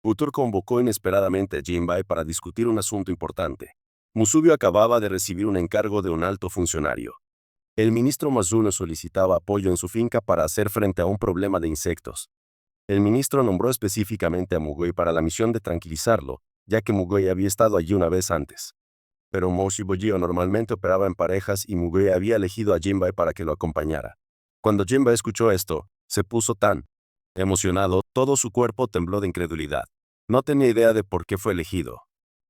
Utur convocó inesperadamente a Jinbei para discutir un asunto importante. Musubio acababa de recibir un encargo de un alto funcionario. El ministro Masuno solicitaba apoyo en su finca para hacer frente a un problema de insectos. El ministro nombró específicamente a Mugoi para la misión de tranquilizarlo, ya que Mugoi había estado allí una vez antes. Pero Moshibojio normalmente operaba en parejas y Mugoi había elegido a Jinbei para que lo acompañara. Cuando Jinbei escuchó esto, se puso tan emocionado, todo su cuerpo tembló de incredulidad. No tenía idea de por qué fue elegido.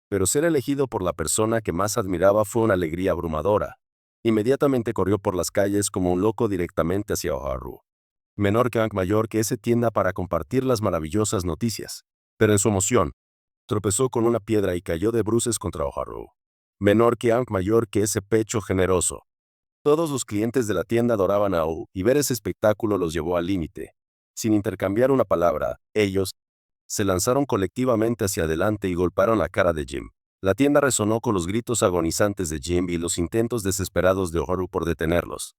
Pero ser elegido por la persona que más admiraba fue una alegría abrumadora. Inmediatamente corrió por las calles como un loco directamente hacia Oharu. Menor que Ankh mayor que ese tienda para compartir las maravillosas noticias. Pero en su emoción, tropezó con una piedra y cayó de bruces contra Oharu. Menor que Ankh mayor que ese pecho generoso. Todos los clientes de la tienda adoraban a Ou, y ver ese espectáculo los llevó al límite. Sin intercambiar una palabra, ellos se lanzaron colectivamente hacia adelante y golpearon la cara de Jim. La tienda resonó con los gritos agonizantes de Jim y los intentos desesperados de Oharu por detenerlos.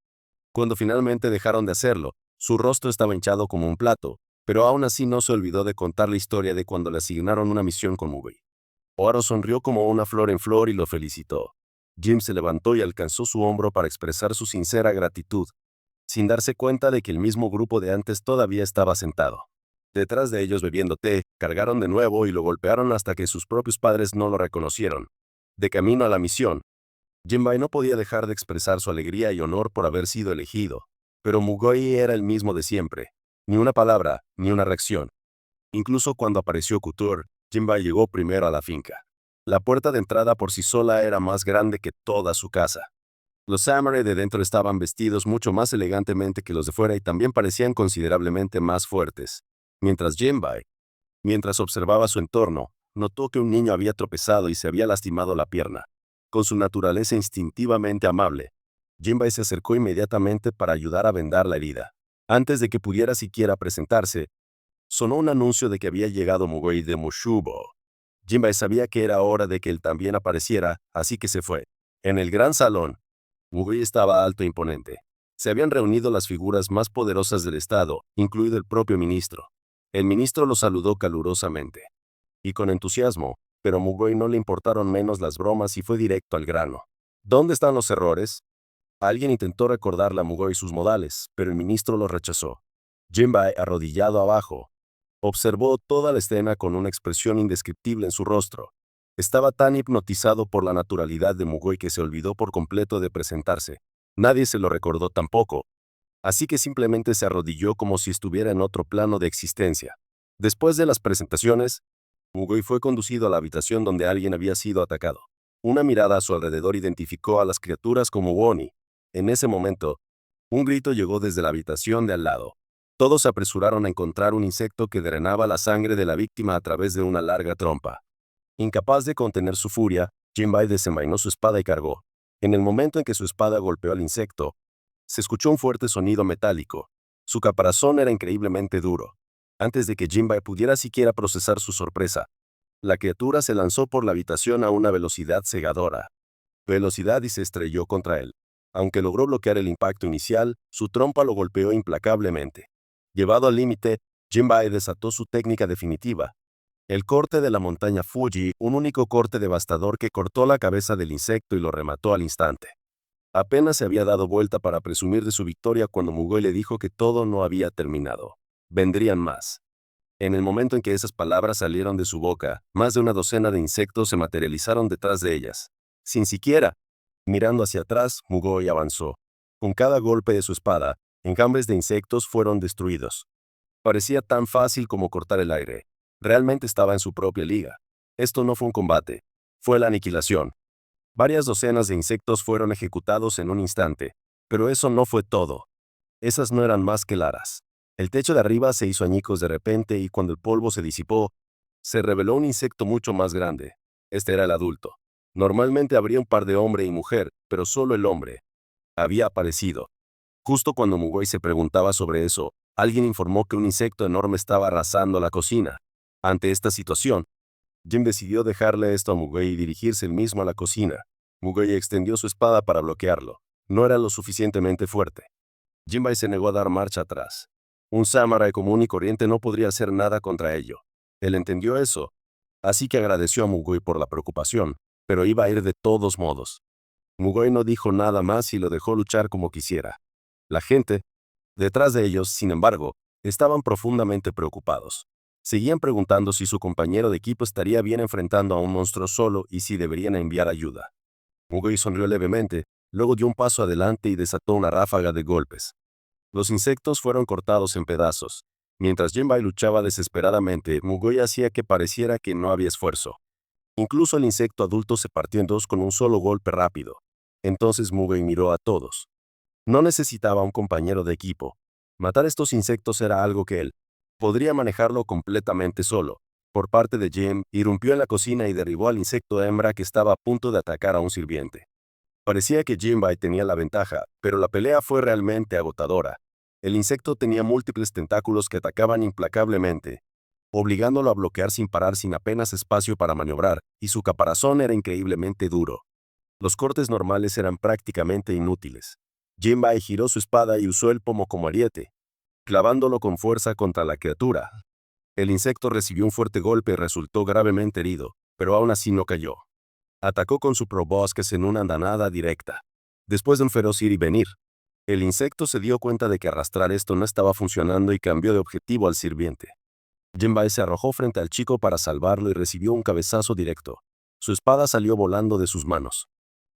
Cuando finalmente dejaron de hacerlo, su rostro estaba hinchado como un plato, pero aún así no se olvidó de contar la historia de cuando le asignaron una misión con Mugoi. Oharu sonrió como una flor en flor y lo felicitó. Jim se levantó y alcanzó su hombro para expresar su sincera gratitud, sin darse cuenta de que el mismo grupo de antes todavía estaba sentado. Detrás de ellos bebiendo té, cargaron de nuevo y lo golpearon hasta que sus propios padres no lo reconocieron. De camino a la misión, Jinbei no podía dejar de expresar su alegría y honor por haber sido elegido, pero Mugoi era el mismo de siempre. Ni una palabra, ni una reacción. Incluso cuando apareció Couture, Jinbei llegó primero a la finca. La puerta de entrada por sí sola era más grande que toda su casa. Los samurai de dentro estaban vestidos mucho más elegantemente que los de fuera y también parecían considerablemente más fuertes. Mientras observaba su entorno, notó que un niño había tropezado y se había lastimado la pierna. Con su naturaleza instintivamente amable, Jinbei se acercó inmediatamente para ayudar a vendar la herida. Antes de que pudiera siquiera presentarse, sonó un anuncio de que había llegado Mugoi de Mushubo. Jinbei sabía que era hora de que él también apareciera, así que se fue. En el gran salón, Mugoi estaba alto e imponente. Se habían reunido las figuras más poderosas del estado, incluido el propio ministro. El ministro lo saludó calurosamente y con entusiasmo, pero a Mugoi no le importaron menos las bromas y fue directo al grano. ¿Dónde están los errores? Alguien intentó recordarle a Mugoi sus modales, pero el ministro lo rechazó. Jinbei, arrodillado abajo, observó toda la escena con una expresión indescriptible en su rostro. Estaba tan hipnotizado por la naturalidad de Mugoi que se olvidó por completo de presentarse. Nadie se lo recordó tampoco. así que simplemente se arrodilló como si estuviera en otro plano de existencia. Después de las presentaciones, Mugoi fue conducido a la habitación donde alguien había sido atacado. Una mirada a su alrededor identificó a las criaturas como Woni. En ese momento, un grito llegó desde la habitación de al lado. Todos se apresuraron a encontrar un insecto que drenaba la sangre de la víctima a través de una larga trompa. Incapaz de contener su furia, Jinbei desenvainó su espada y cargó. En el momento en que su espada golpeó al insecto, se escuchó un fuerte sonido metálico. Su caparazón era increíblemente duro. Antes de que Jinbei pudiera siquiera procesar su sorpresa, la criatura se lanzó por la habitación a una velocidad cegadora. Y se estrelló contra él. Aunque logró bloquear el impacto inicial, su trompa lo golpeó implacablemente. Llevado al límite, Jinbei desató su técnica definitiva. El corte de la montaña Fuji, un único corte devastador que cortó la cabeza del insecto y lo remató al instante. Apenas se había dado vuelta para presumir de su victoria cuando Mugoi le dijo que todo no había terminado. Vendrían más. En el momento en que esas palabras salieron de su boca, más de una docena de insectos se materializaron detrás de ellas. Sin siquiera mirando hacia atrás, Mugoi avanzó. Con cada golpe de su espada, enjambres de insectos fueron destruidos. Parecía tan fácil como cortar el aire. Realmente estaba en su propia liga. Esto no fue un combate. Fue la aniquilación. Varias docenas de insectos fueron ejecutados en un instante. Pero eso no fue todo. Esas no eran más que laras. El techo de arriba se hizo añicos de repente y cuando el polvo se disipó, se reveló un insecto mucho más grande. Este era el adulto. Normalmente habría un par de hombre y mujer, pero solo el hombre había aparecido. Justo cuando Mugoi se preguntaba sobre eso, alguien informó que un insecto enorme estaba arrasando la cocina. Ante esta situación, Jim decidió dejarle esto a Mugoi y dirigirse él mismo a la cocina. Mugoi extendió su espada para bloquearlo. No era lo suficientemente fuerte. Jinbei se negó a dar marcha atrás. Un samurái común y corriente no podría hacer nada contra ello. Él entendió eso, así que agradeció a Mugoi por la preocupación, pero iba a ir de todos modos. Mugoi no dijo nada más y lo dejó luchar como quisiera. La gente, detrás de ellos, sin embargo, estaban profundamente preocupados. Seguían preguntando si su compañero de equipo estaría bien enfrentando a un monstruo solo y si deberían enviar ayuda. Mugoi sonrió levemente, luego dio un paso adelante y desató una ráfaga de golpes. Los insectos fueron cortados en pedazos. Mientras Jinbei luchaba desesperadamente, Mugoi hacía que pareciera que no había esfuerzo. Incluso el insecto adulto se partió en dos con un solo golpe rápido. Entonces Mugoi miró a todos. No necesitaba un compañero de equipo. Matar estos insectos era algo que él podría manejarlo completamente solo. Por parte de Jim, irrumpió en la cocina y derribó al insecto hembra que estaba a punto de atacar a un sirviente. Parecía que Jinbei tenía la ventaja, pero la pelea fue realmente agotadora. El insecto tenía múltiples tentáculos que atacaban implacablemente, obligándolo a bloquear sin parar sin apenas espacio para maniobrar, y su caparazón era increíblemente duro. Los cortes normales eran prácticamente inútiles. Jinbei giró su espada y usó el pomo como ariete, clavándolo con fuerza contra la criatura. El insecto recibió un fuerte golpe y resultó gravemente herido, pero aún así no cayó. Atacó con su proboscis en una andanada directa. Después de un feroz ir y venir, el insecto se dio cuenta de que arrastrar esto no estaba funcionando y cambió de objetivo al sirviente. Jinbei se arrojó frente al chico para salvarlo y recibió un cabezazo directo. Su espada salió volando de sus manos.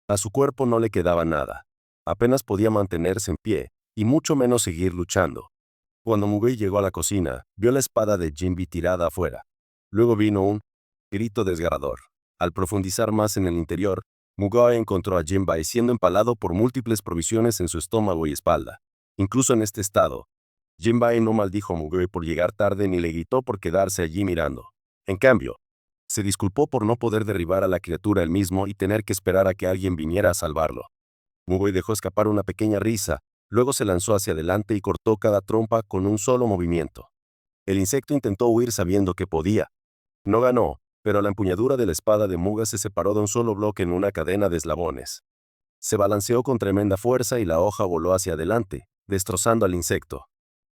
A su cuerpo no le quedaba nada. Apenas podía mantenerse en pie, y mucho menos seguir luchando. Cuando Mugoi llegó a la cocina, vio la espada de Jinbei tirada afuera. Luego vino un grito desgarrador. Al profundizar más en el interior, Mugoi encontró a Jinbei siendo empalado por múltiples provisiones en su estómago y espalda. Incluso en este estado, Jinbei no maldijo a Mugoi por llegar tarde ni le gritó por quedarse allí mirando. En cambio, se disculpó por no poder derribar a la criatura él mismo y tener que esperar a que alguien viniera a salvarlo. Mugoi dejó escapar una pequeña risa, luego se lanzó hacia adelante y cortó cada trompa con un solo movimiento. El insecto intentó huir sabiendo que podía. No ganó, pero la empuñadura de la espada de Muga se separó de un solo bloque en una cadena de eslabones. Se balanceó con tremenda fuerza y la hoja voló hacia adelante, destrozando al insecto.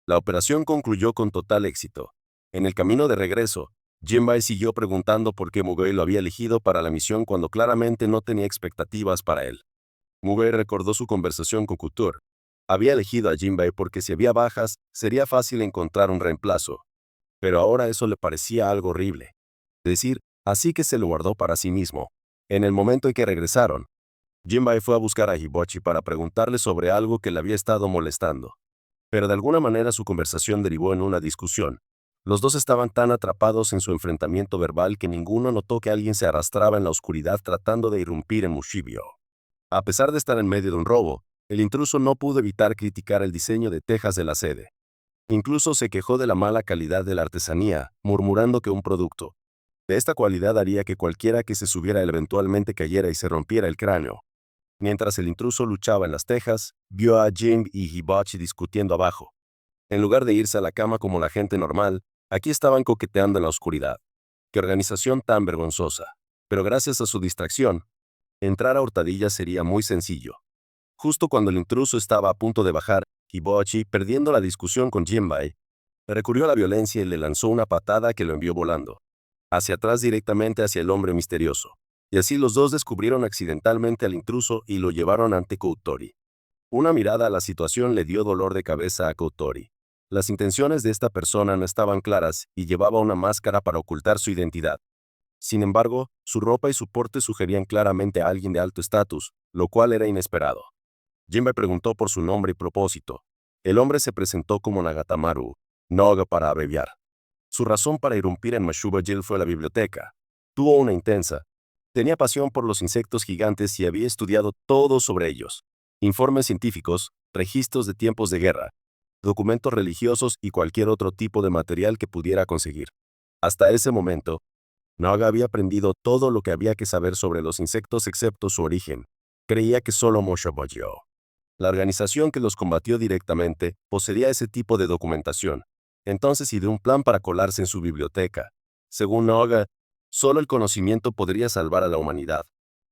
La operación concluyó con total éxito. En el camino de regreso, Jinbei siguió preguntando por qué Mugoi lo había elegido para la misión cuando claramente no tenía expectativas para él. Mugoi recordó su conversación con Couture. Había elegido a Jinbei porque si había bajas, sería fácil encontrar un reemplazo. Pero ahora eso le parecía algo horrible. Así que se lo guardó para sí mismo. En el momento en que regresaron, Jinbei fue a buscar a Hibochi para preguntarle sobre algo que le había estado molestando. pero de alguna manera su conversación derivó en una discusión. Los dos estaban tan atrapados en su enfrentamiento verbal que ninguno notó que alguien se arrastraba en la oscuridad tratando de irrumpir en Mushibyo. A pesar de estar en medio de un robo, el intruso no pudo evitar criticar el diseño de tejas de la sede. Incluso se quejó de la mala calidad de la artesanía, murmurando que un producto de esta cualidad haría que cualquiera que se subiera eventualmente cayera y se rompiera el cráneo. Mientras el intruso luchaba en las tejas, vio a Jim y Hibachi discutiendo abajo. En lugar de irse a la cama como la gente normal, aquí estaban coqueteando en la oscuridad. ¡Qué organización tan vergonzosa! Pero gracias a su distracción, entrar a hurtadillas sería muy sencillo. Justo cuando el intruso estaba a punto de bajar, Hibachi, perdiendo la discusión con Jinbai, recurrió a la violencia y le lanzó una patada que lo envió volando hacia atrás directamente hacia el hombre misterioso. Y así los dos descubrieron accidentalmente al intruso y lo llevaron ante Koutori. Una mirada a la situación le dio dolor de cabeza a Koutori. Las intenciones de esta persona no estaban claras y llevaba una máscara para ocultar su identidad. Sin embargo, su ropa y su porte sugerían claramente a alguien de alto estatus, lo cual era inesperado. Jinbei preguntó por su nombre y propósito. El hombre se presentó como Nagatamaru, Noga para abreviar. Su razón para irrumpir en Mashuba Jill fue la biblioteca. Tuvo una intensa. Tenía pasión por los insectos gigantes y había estudiado todo sobre ellos. Informes científicos, registros de tiempos de guerra, documentos religiosos y cualquier otro tipo de material que pudiera conseguir. Hasta ese momento, Naga había aprendido todo lo que había que saber sobre los insectos excepto su origen. Creía que solo Moshobojo, la organización que los combatió directamente, poseía ese tipo de documentación. Entonces ideó un plan para colarse en su biblioteca. Según Naga, solo el conocimiento podría salvar a la humanidad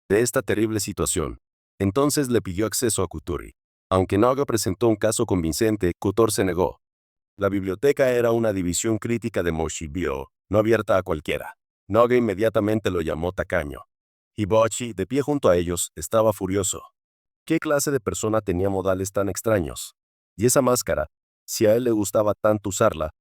de esta terrible situación. Entonces le pidió acceso a Kuturi. Aunque Naga presentó un caso convincente, Kutor se negó. La biblioteca era una división crítica de Moshibyo, no abierta a cualquiera. Naga inmediatamente lo llamó tacaño. Hibachi, de pie junto a ellos, estaba furioso. ¿Qué clase de persona tenía modales tan extraños? Y esa máscara, si a él le gustaba tanto usarla,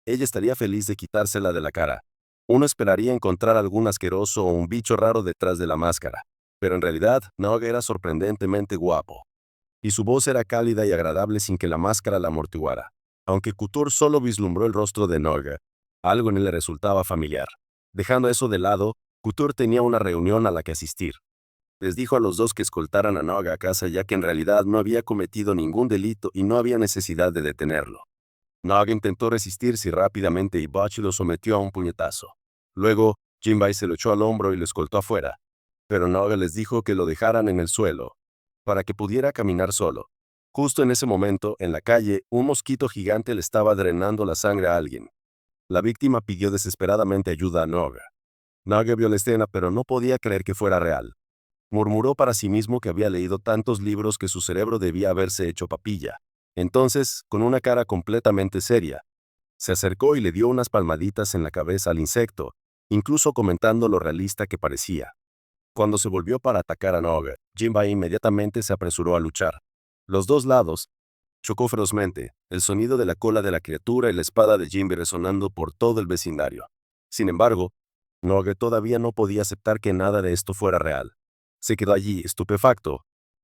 ella estaría feliz de quitársela de la cara. Uno esperaría encontrar algún asqueroso o un bicho raro detrás de la máscara. Pero en realidad, Naga era sorprendentemente guapo. Y su voz era cálida y agradable sin que la máscara la amortiguara. Aunque Kutor solo vislumbró el rostro de Naga, algo en él le resultaba familiar. Dejando eso de lado, Kutor tenía una reunión a la que asistir. Les dijo a los dos que escoltaran a Naga a casa ya que en realidad no había cometido ningún delito y no había necesidad de detenerlo. Naga intentó resistirse y rápidamente Hibachi lo sometió a un puñetazo. Luego, Jinbai se lo echó al hombro y lo escoltó afuera. Pero Naga les dijo que lo dejaran en el suelo, para que pudiera caminar solo. Justo en ese momento, en la calle, un mosquito gigante le estaba drenando la sangre a alguien. La víctima pidió desesperadamente ayuda a Naga. Naga vio la escena pero no podía creer que fuera real. Murmuró para sí mismo que había leído tantos libros que su cerebro debía haberse hecho papilla. Entonces, con una cara completamente seria, se acercó y le dio unas palmaditas en la cabeza al insecto, incluso comentando lo realista que parecía. Cuando se volvió para atacar a Naga, Jinbai inmediatamente se apresuró a luchar. Los dos lados chocó ferozmente, el sonido de la cola de la criatura y la espada de Jinbai resonando por todo el vecindario. Sin embargo, Naga todavía no podía aceptar que nada de esto fuera real. Se quedó allí, estupefacto,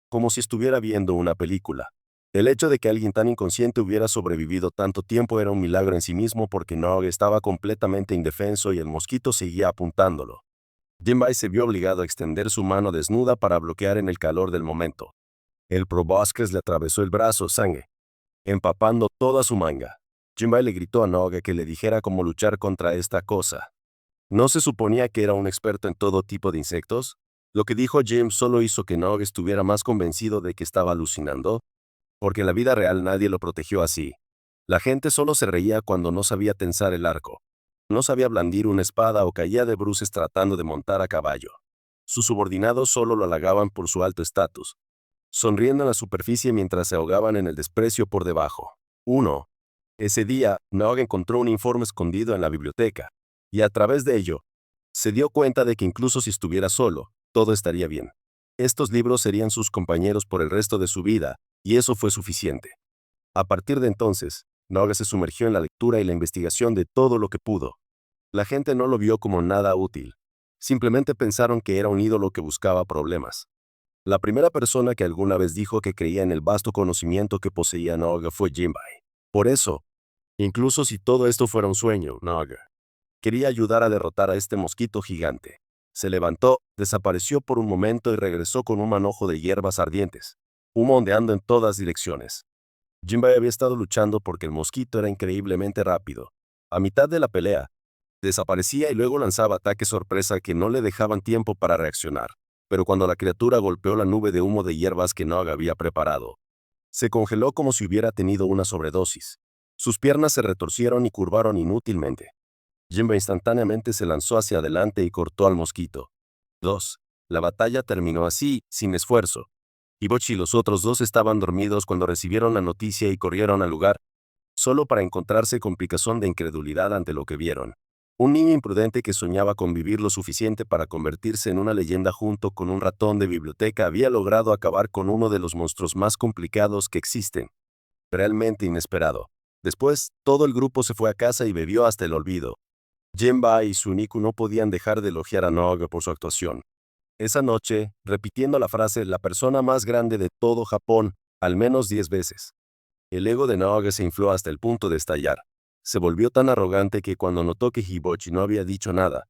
como si estuviera viendo una película. El hecho de que alguien tan inconsciente hubiera sobrevivido tanto tiempo era un milagro en sí mismo porque Naga estaba completamente indefenso y el mosquito seguía apuntándolo. Jinbai se vio obligado a extender su mano desnuda para bloquear en el calor del momento. El proboscis le atravesó el brazo sangre, empapando toda su manga. Jinbai le gritó a Naga que le dijera cómo luchar contra esta cosa. ¿No se suponía que era un experto en todo tipo de insectos? Lo que dijo Jim solo hizo que Naga estuviera más convencido de que estaba alucinando, porque en la vida real nadie lo protegió así. La gente solo se reía cuando no sabía tensar el arco. No sabía blandir una espada o caía de bruces tratando de montar a caballo. Sus subordinados solo lo halagaban por su alto estatus, sonriendo en la superficie mientras se ahogaban en el desprecio por debajo. 1. Ese día, Naga encontró un informe escondido en la biblioteca, y a través de ello, se dio cuenta de que incluso si estuviera solo, todo estaría bien. Estos libros serían sus compañeros por el resto de su vida, y eso fue suficiente. A partir de entonces, Naga se sumergió en la lectura y la investigación de todo lo que pudo. La gente no lo vio como nada útil. Simplemente pensaron que era un ídolo que buscaba problemas. La primera persona que alguna vez dijo que creía en el vasto conocimiento que poseía Naga fue Jinbai. Por eso, incluso si todo esto fuera un sueño, Naga quería ayudar a derrotar a este mosquito gigante. Se levantó, desapareció por un momento y regresó con un manojo de hierbas ardientes, humo ondeando en todas direcciones. Jinbei había estado luchando porque el mosquito era increíblemente rápido. A mitad de la pelea, desaparecía y luego lanzaba ataques sorpresa que no le dejaban tiempo para reaccionar. Pero cuando la criatura golpeó la nube de humo de hierbas que Nog había preparado, se congeló como si hubiera tenido una sobredosis. Sus piernas se retorcieron y curvaron inútilmente. Jinbei instantáneamente se lanzó hacia adelante y cortó al mosquito. 2. La batalla terminó así, sin esfuerzo. Hibochi y los otros dos estaban dormidos cuando recibieron la noticia y corrieron al lugar, solo para encontrarse con picazón de incredulidad ante lo que vieron. Un niño imprudente que soñaba con vivir lo suficiente para convertirse en una leyenda junto con un ratón de biblioteca había logrado acabar con uno de los monstruos más complicados que existen. Realmente inesperado. Después, todo el grupo se fue a casa y bebió hasta el olvido. Jinbei y Suniku no podían dejar de elogiar a Nog por su actuación. Esa noche, repitiendo la frase «la persona más grande de todo Japón», al menos 10 veces. El ego de Naoga se infló hasta el punto de estallar. Se volvió tan arrogante que cuando notó que Hibochi no había dicho nada,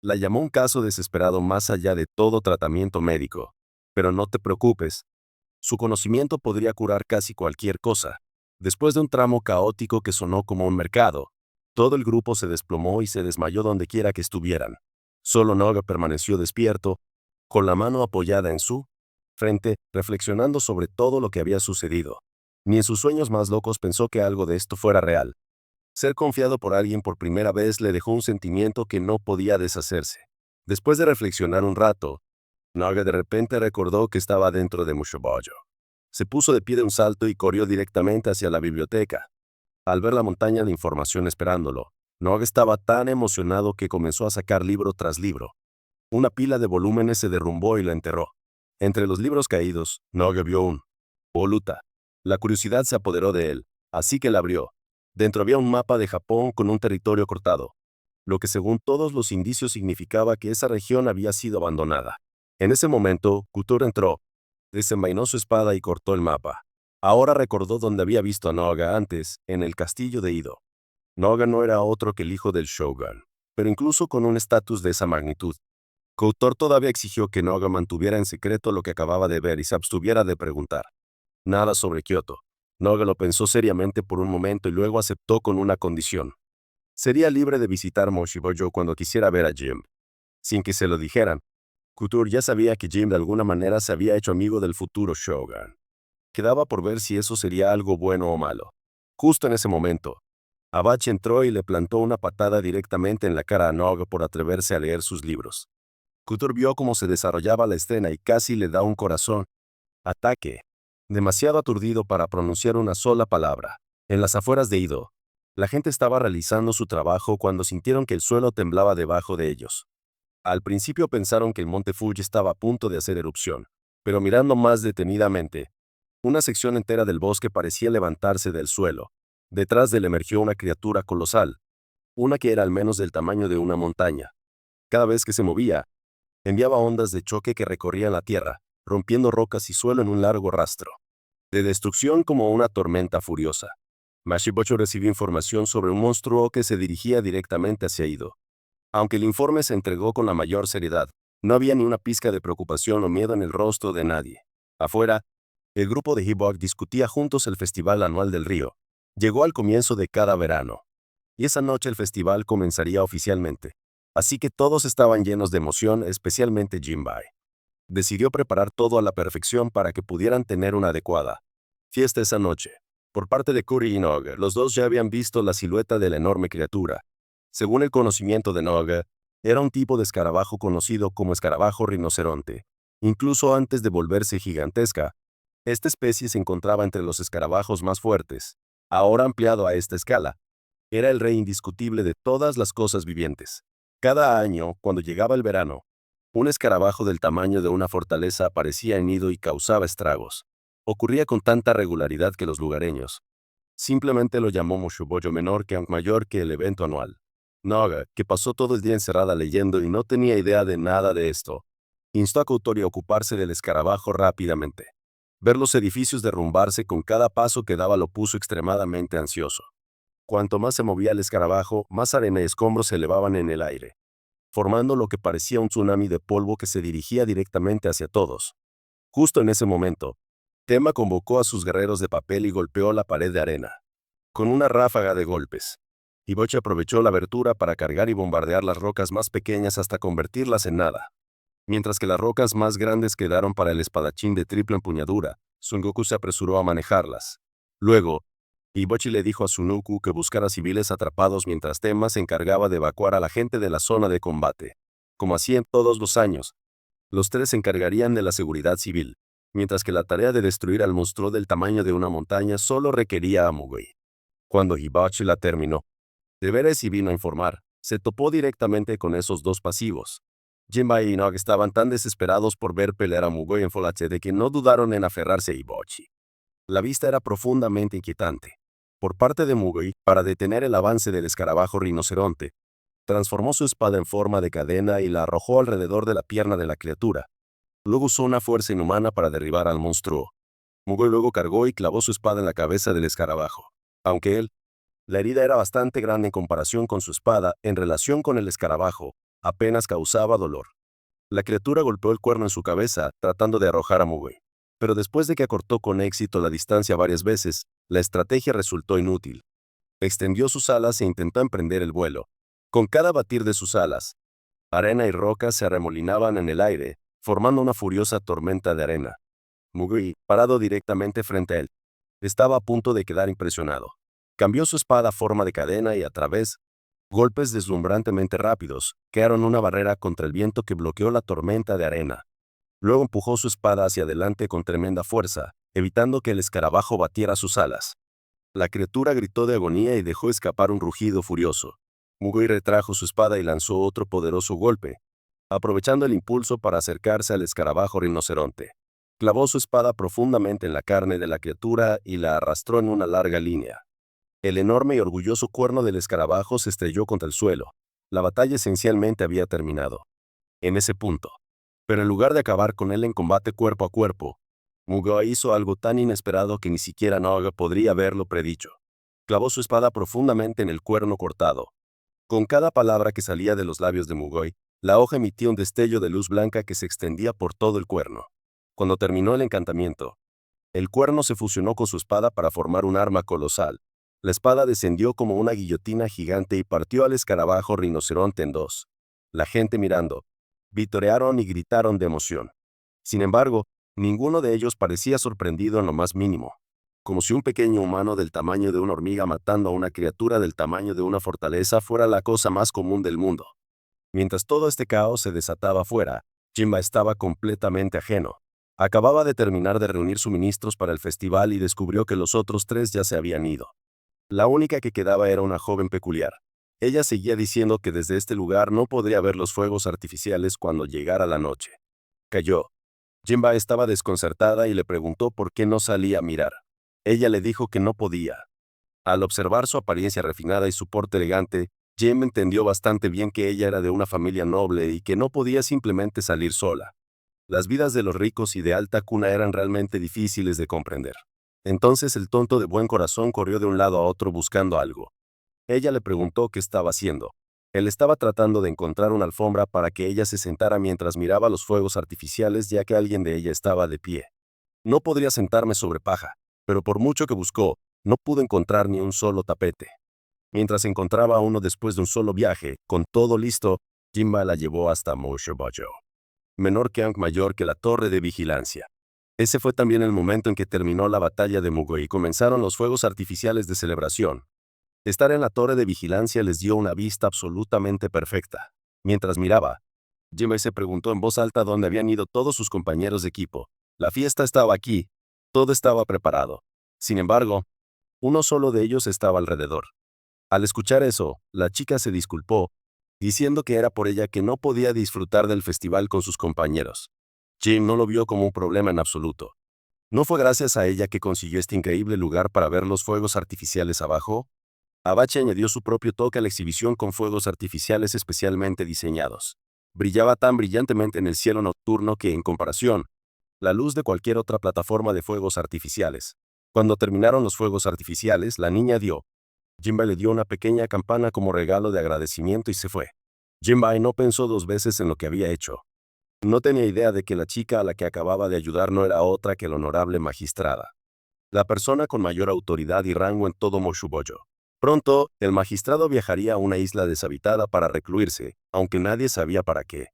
la llamó un caso desesperado más allá de todo tratamiento médico. Pero no te preocupes. Su conocimiento podría curar casi cualquier cosa. Después de un tramo caótico que sonó como un mercado, todo el grupo se desplomó y se desmayó donde quiera que estuvieran. Solo Naoga permaneció despierto, con la mano apoyada en su frente, reflexionando sobre todo lo que había sucedido. Ni en sus sueños más locos pensó que algo de esto fuera real. Ser confiado por alguien por primera vez le dejó un sentimiento que no podía deshacerse. Después de reflexionar un rato, Naga de repente recordó que estaba dentro de Mushobojo. Se puso de pie de un salto y corrió directamente hacia la biblioteca. Al ver la montaña de información esperándolo, Naga estaba tan emocionado que comenzó a sacar libro tras libro. Una pila de volúmenes se derrumbó y la enterró. Entre los libros caídos, Naga vio un voluta. La curiosidad se apoderó de él, así que la abrió. Dentro había un mapa de Japón con un territorio cortado, lo que según todos los indicios significaba que esa región había sido abandonada. En ese momento, Kutor entró, desenvainó su espada y cortó el mapa. Ahora recordó dónde había visto a Noga antes, en el castillo de Ido. Noga no era otro que el hijo del shogun, pero incluso con un estatus de esa magnitud, Kutor todavía exigió que Noga mantuviera en secreto lo que acababa de ver y se abstuviera de preguntar nada sobre Kioto. Noga lo pensó seriamente por un momento y luego aceptó con una condición. Sería libre de visitar Moshibojo cuando quisiera ver a Jim. Sin que se lo dijeran, Kutor ya sabía que Jim de alguna manera se había hecho amigo del futuro shogun. Quedaba por ver si eso sería algo bueno o malo. Justo en ese momento, Abachi entró y le plantó una patada directamente en la cara a Noga por atreverse a leer sus libros. Kutor vio cómo se desarrollaba la escena y casi le da un corazón ataque. Demasiado aturdido para pronunciar una sola palabra. En las afueras de Ido, la gente estaba realizando su trabajo cuando sintieron que el suelo temblaba debajo de ellos. Al principio pensaron que el monte Fuji estaba a punto de hacer erupción, pero mirando más detenidamente, una sección entera del bosque parecía levantarse del suelo. Detrás de él emergió una criatura colosal, una que era al menos del tamaño de una montaña. Cada vez que se movía, enviaba ondas de choque que recorrían la tierra, rompiendo rocas y suelo en un largo rastro de destrucción como una tormenta furiosa. Mashibocho recibió información sobre un monstruo que se dirigía directamente hacia Ido. Aunque el informe se entregó con la mayor seriedad, no había ni una pizca de preocupación o miedo en el rostro de nadie. Afuera, el grupo de Hibok discutía juntos el festival anual del río. Llegó al comienzo de cada verano. Y esa noche el festival comenzaría oficialmente. Así que todos estaban llenos de emoción, especialmente Jinbei. Decidió preparar todo a la perfección para que pudieran tener una adecuada fiesta esa noche. Por parte de Kuri y Noga, los dos ya habían visto la silueta de la enorme criatura. Según el conocimiento de Noga, era un tipo de escarabajo conocido como escarabajo rinoceronte. Incluso antes de volverse gigantesca, esta especie se encontraba entre los escarabajos más fuertes. Ahora ampliado a esta escala, era el rey indiscutible de todas las cosas vivientes. Cada año, cuando llegaba el verano, un escarabajo del tamaño de una fortaleza aparecía en Ido y causaba estragos. Ocurría con tanta regularidad que los lugareños simplemente lo llamó Mushobojo menor que aunque mayor que el evento anual. Noga, que pasó todo el día encerrada leyendo y no tenía idea de nada de esto, instó a Kotori a ocuparse del escarabajo rápidamente. Ver los edificios derrumbarse con cada paso que daba lo puso extremadamente ansioso. Cuanto más se movía el escarabajo, más arena y escombros se elevaban en el aire, formando lo que parecía un tsunami de polvo que se dirigía directamente hacia todos. Justo en ese momento, Tema convocó a sus guerreros de papel y golpeó la pared de arena, con una ráfaga de golpes. Hibochi aprovechó la abertura para cargar y bombardear las rocas más pequeñas hasta convertirlas en nada. Mientras que las rocas más grandes quedaron para el espadachín de triple empuñadura, Son Goku se apresuró a manejarlas. Luego, Hibochi le dijo a Sunuku que buscara civiles atrapados mientras Tema se encargaba de evacuar a la gente de la zona de combate. Como hacían todos los años, los tres se encargarían de la seguridad civil, mientras que la tarea de destruir al monstruo del tamaño de una montaña solo requería a Mugoi. Cuando Hibochi la terminó, de veras y vino a informar, se topó directamente con esos dos pasivos. Jinbei y Nog estaban tan desesperados por ver pelear a Mugoi en Folache de que no dudaron en aferrarse a Hibochi. La vista era profundamente inquietante. Por parte de Mugoi, para detener el avance del escarabajo rinoceronte, transformó su espada en forma de cadena y la arrojó alrededor de la pierna de la criatura. Luego usó una fuerza inhumana para derribar al monstruo. Mugoi luego cargó y clavó su espada en la cabeza del escarabajo. Aunque la herida era bastante grande en comparación con su espada, en relación con el escarabajo, apenas causaba dolor. La criatura golpeó el cuerno en su cabeza, tratando de arrojar a Mugoi. Pero después de que acortó con éxito la distancia varias veces, la estrategia resultó inútil. Extendió sus alas e intentó emprender el vuelo. Con cada batir de sus alas, arena y rocas se arremolinaban en el aire, formando una furiosa tormenta de arena. Mugoi, parado directamente frente a él, estaba a punto de quedar impresionado. Cambió su espada a forma de cadena y a través, golpes deslumbrantemente rápidos, crearon una barrera contra el viento que bloqueó la tormenta de arena. Luego empujó su espada hacia adelante con tremenda fuerza, evitando que el escarabajo batiera sus alas. La criatura gritó de agonía y dejó escapar un rugido furioso. Mugoi retrajo su espada y lanzó otro poderoso golpe, aprovechando el impulso para acercarse al escarabajo rinoceronte. Clavó su espada profundamente en la carne de la criatura y la arrastró en una larga línea. El enorme y orgulloso cuerno del escarabajo se estrelló contra el suelo. La batalla esencialmente había terminado. En ese punto. Pero en lugar de acabar con él en combate cuerpo a cuerpo, Mugoi hizo algo tan inesperado que ni siquiera Noga podría haberlo predicho. Clavó su espada profundamente en el cuerno cortado. Con cada palabra que salía de los labios de Mugoi, la hoja emitía un destello de luz blanca que se extendía por todo el cuerno. Cuando terminó el encantamiento, el cuerno se fusionó con su espada para formar un arma colosal. La espada descendió como una guillotina gigante y partió al escarabajo rinoceronte en dos. La gente mirando, vitorearon y gritaron de emoción. Sin embargo, ninguno de ellos parecía sorprendido en lo más mínimo. Como si un pequeño humano del tamaño de una hormiga matando a una criatura del tamaño de una fortaleza fuera la cosa más común del mundo. Mientras todo este caos se desataba afuera, Jinba estaba completamente ajeno. Acababa de terminar de reunir suministros para el festival y descubrió que los otros tres ya se habían ido. La única que quedaba era una joven peculiar. Ella seguía diciendo que desde este lugar no podría ver los fuegos artificiales cuando llegara la noche. Cayó. Jinba estaba desconcertada y le preguntó por qué no salía a mirar. Ella le dijo que no podía. Al observar su apariencia refinada y su porte elegante, Jim entendió bastante bien que ella era de una familia noble y que no podía simplemente salir sola. Las vidas de los ricos y de alta cuna eran realmente difíciles de comprender. Entonces el tonto de buen corazón corrió de un lado a otro buscando algo. Ella le preguntó qué estaba haciendo. Él estaba tratando de encontrar una alfombra para que ella se sentara mientras miraba los fuegos artificiales ya que alguien de ella estaba de pie. No podría sentarme sobre paja, pero por mucho que buscó, no pudo encontrar ni un solo tapete. Mientras encontraba uno después de un solo viaje, con todo listo, Jinba la llevó hasta Moshobajo, menor que aunque mayor que la torre de vigilancia. Ese fue también el momento en que terminó la batalla de Mugoi y comenzaron los fuegos artificiales de celebración. Estar en la torre de vigilancia les dio una vista absolutamente perfecta. Mientras miraba, Jinbei se preguntó en voz alta dónde habían ido todos sus compañeros de equipo. La fiesta estaba aquí. Todo estaba preparado. Sin embargo, uno solo de ellos estaba alrededor. Al escuchar eso, la chica se disculpó, diciendo que era por ella que no podía disfrutar del festival con sus compañeros. Jim no lo vio como un problema en absoluto. ¿No fue gracias a ella que consiguió este increíble lugar para ver los fuegos artificiales abajo? Abache añadió su propio toque a la exhibición con fuegos artificiales especialmente diseñados. Brillaba tan brillantemente en el cielo nocturno que, en comparación, la luz de cualquier otra plataforma de fuegos artificiales. Cuando terminaron los fuegos artificiales, la niña Jinbei le dio una pequeña campana como regalo de agradecimiento y se fue. Jinbei no pensó dos veces en lo que había hecho. No tenía idea de que la chica a la que acababa de ayudar no era otra que la honorable magistrada, la persona con mayor autoridad y rango en todo Moshuboyo. Pronto, el magistrado viajaría a una isla deshabitada para recluirse, aunque nadie sabía para qué.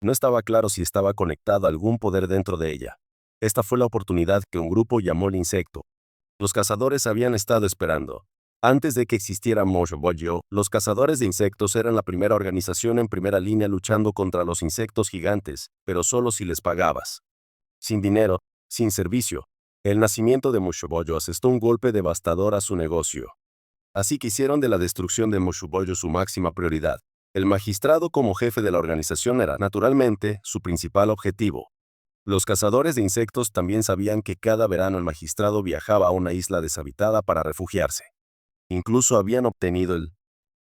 No estaba claro si estaba conectado a algún poder dentro de ella. Esta fue la oportunidad que un grupo llamó el Insecto. Los cazadores habían estado esperando. Antes de que existiera Moshuboyo, los cazadores de insectos eran la primera organización en primera línea luchando contra los insectos gigantes, pero solo si les pagabas. Sin dinero, sin servicio. El nacimiento de Moshuboyo asestó un golpe devastador a su negocio. Así que hicieron de la destrucción de Moshuboyo su máxima prioridad. El magistrado como jefe de la organización era, naturalmente, su principal objetivo. Los cazadores de insectos también sabían que cada verano el magistrado viajaba a una isla deshabitada para refugiarse. Incluso habían obtenido la